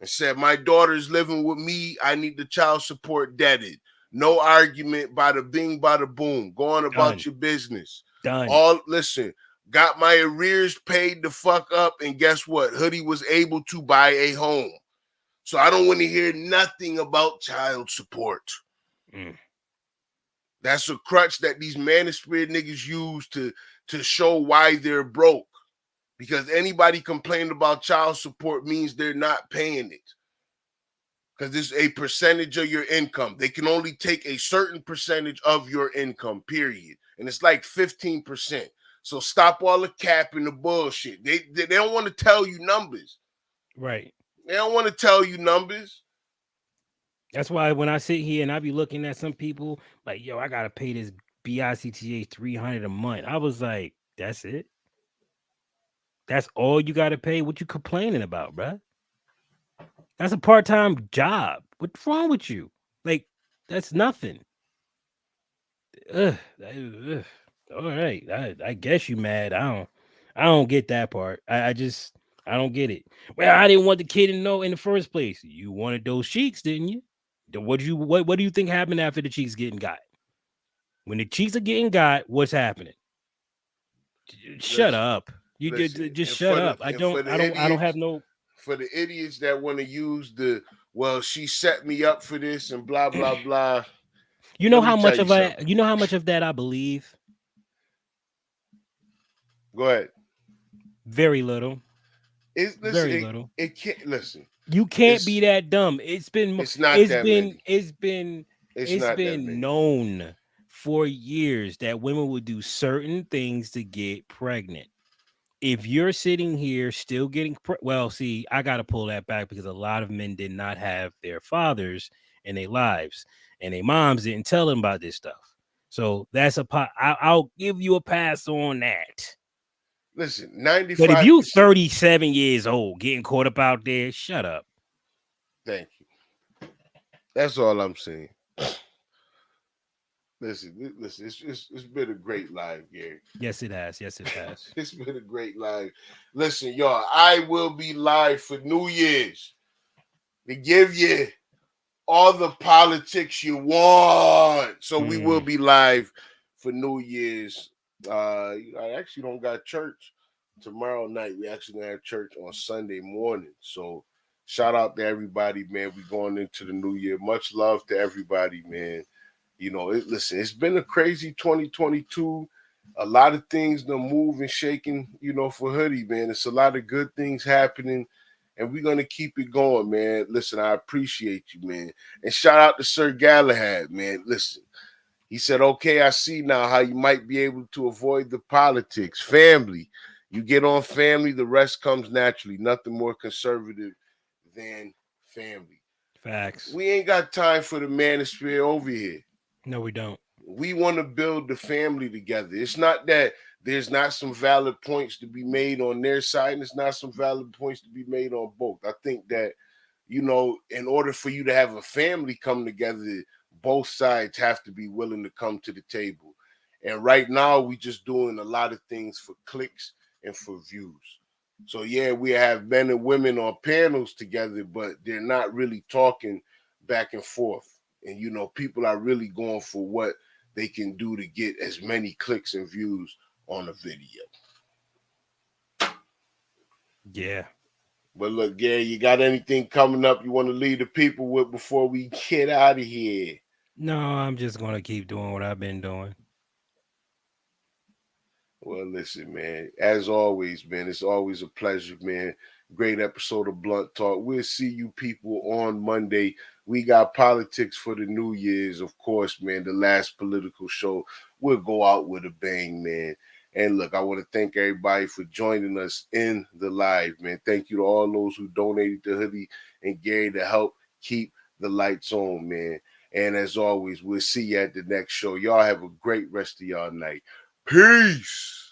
and said, my daughter's living with me. I need the child support deaded. No argument, bada bing, bada boom. Go on about your business. Done. Listen, got my arrears paid the fuck up, and guess what? Hoodie was able to buy a home. So I don't want to hear nothing about child support. That's a crutch that these Manosphere niggas use to show why they're broke. Because anybody complaining about child support means they're not paying it. Because it's a percentage of your income. They can only take a certain percentage of your income, period. And it's like 15%. So stop all the cap and the bullshit. They don't want to tell you numbers. Right. They don't want to tell you numbers. That's why when I sit here and I be looking at some people like, yo, I gotta pay this BICTA $300 a month. I was like, that's it? That's all you gotta pay? What you complaining about, bruh? That's a part-time job. What's wrong with you? Like, that's nothing. All right. I guess you mad. I don't get that part. I don't get it. Well, I didn't want the kid to know in the first place. You wanted those cheeks, didn't you? What do you think happened after the cheeks getting got? When the cheeks are getting got, what's happening? Shut up. You just shut up. I don't have no. For the idiots that want to use she set me up for this and blah blah blah. You know how much of that I believe? Go ahead. Very little. Very little. It can't listen. You can't be that dumb. It's been known for years that women would do certain things to get pregnant. If you're sitting here still getting I got to pull that back because a lot of men did not have their fathers in their lives, and their moms didn't tell them about this stuff. So that's I'll give you a pass on that. Listen, 95. But if you 37 years old getting caught up out there, shut up. Thank you. That's all I'm saying. Listen, it's been a great live, Gary. Yes, it has. It's been a great live. Listen, y'all, I will be live for New Year's to give you all the politics you want. So we will be live for New Year's. I actually don't got church tomorrow night. We actually gonna have church on Sunday morning. So shout out to everybody, man. We going into the new year. Much love to everybody, man. You know, it's been a crazy 2022. A lot of things done move and shaking, for Hoodie, man. It's a lot of good things happening, and we're going to keep it going, man. Listen, I appreciate you, man. And shout out to Sir Galahad, man. Listen, he said, okay, I see now how you might be able to avoid the politics. Family. You get on family, the rest comes naturally. Nothing more conservative than family. Facts. We ain't got time for the manosphere over here. No, we don't. We want to build the family together. It's not that there's not some valid points to be made on their side, and it's not some valid points to be made on both. I think that, in order for you to have a family come together, both sides have to be willing to come to the table. And right now, we just doing a lot of things for clicks and for views. So, yeah, we have men and women on panels together, but they're not really talking back and forth. And, people are really going for what they can do to get as many clicks and views on a video. Yeah. But look, Gary, you got anything coming up you want to leave the people with before we get out of here? No, I'm just going to keep doing what I've been doing. Well, listen, man, as always, man, it's always a pleasure, man. Great episode of Blunt Talk. We'll see you people on Monday. We got politics for the New Year's, of course, man. The last political show. We'll go out with a bang, man. And look, I want to thank everybody for joining us in the live, man. Thank you to all those who donated to Hoodie and Gary to help keep the lights on, man. And as always, we'll see you at the next show. Y'all have a great rest of y'all night. Peace.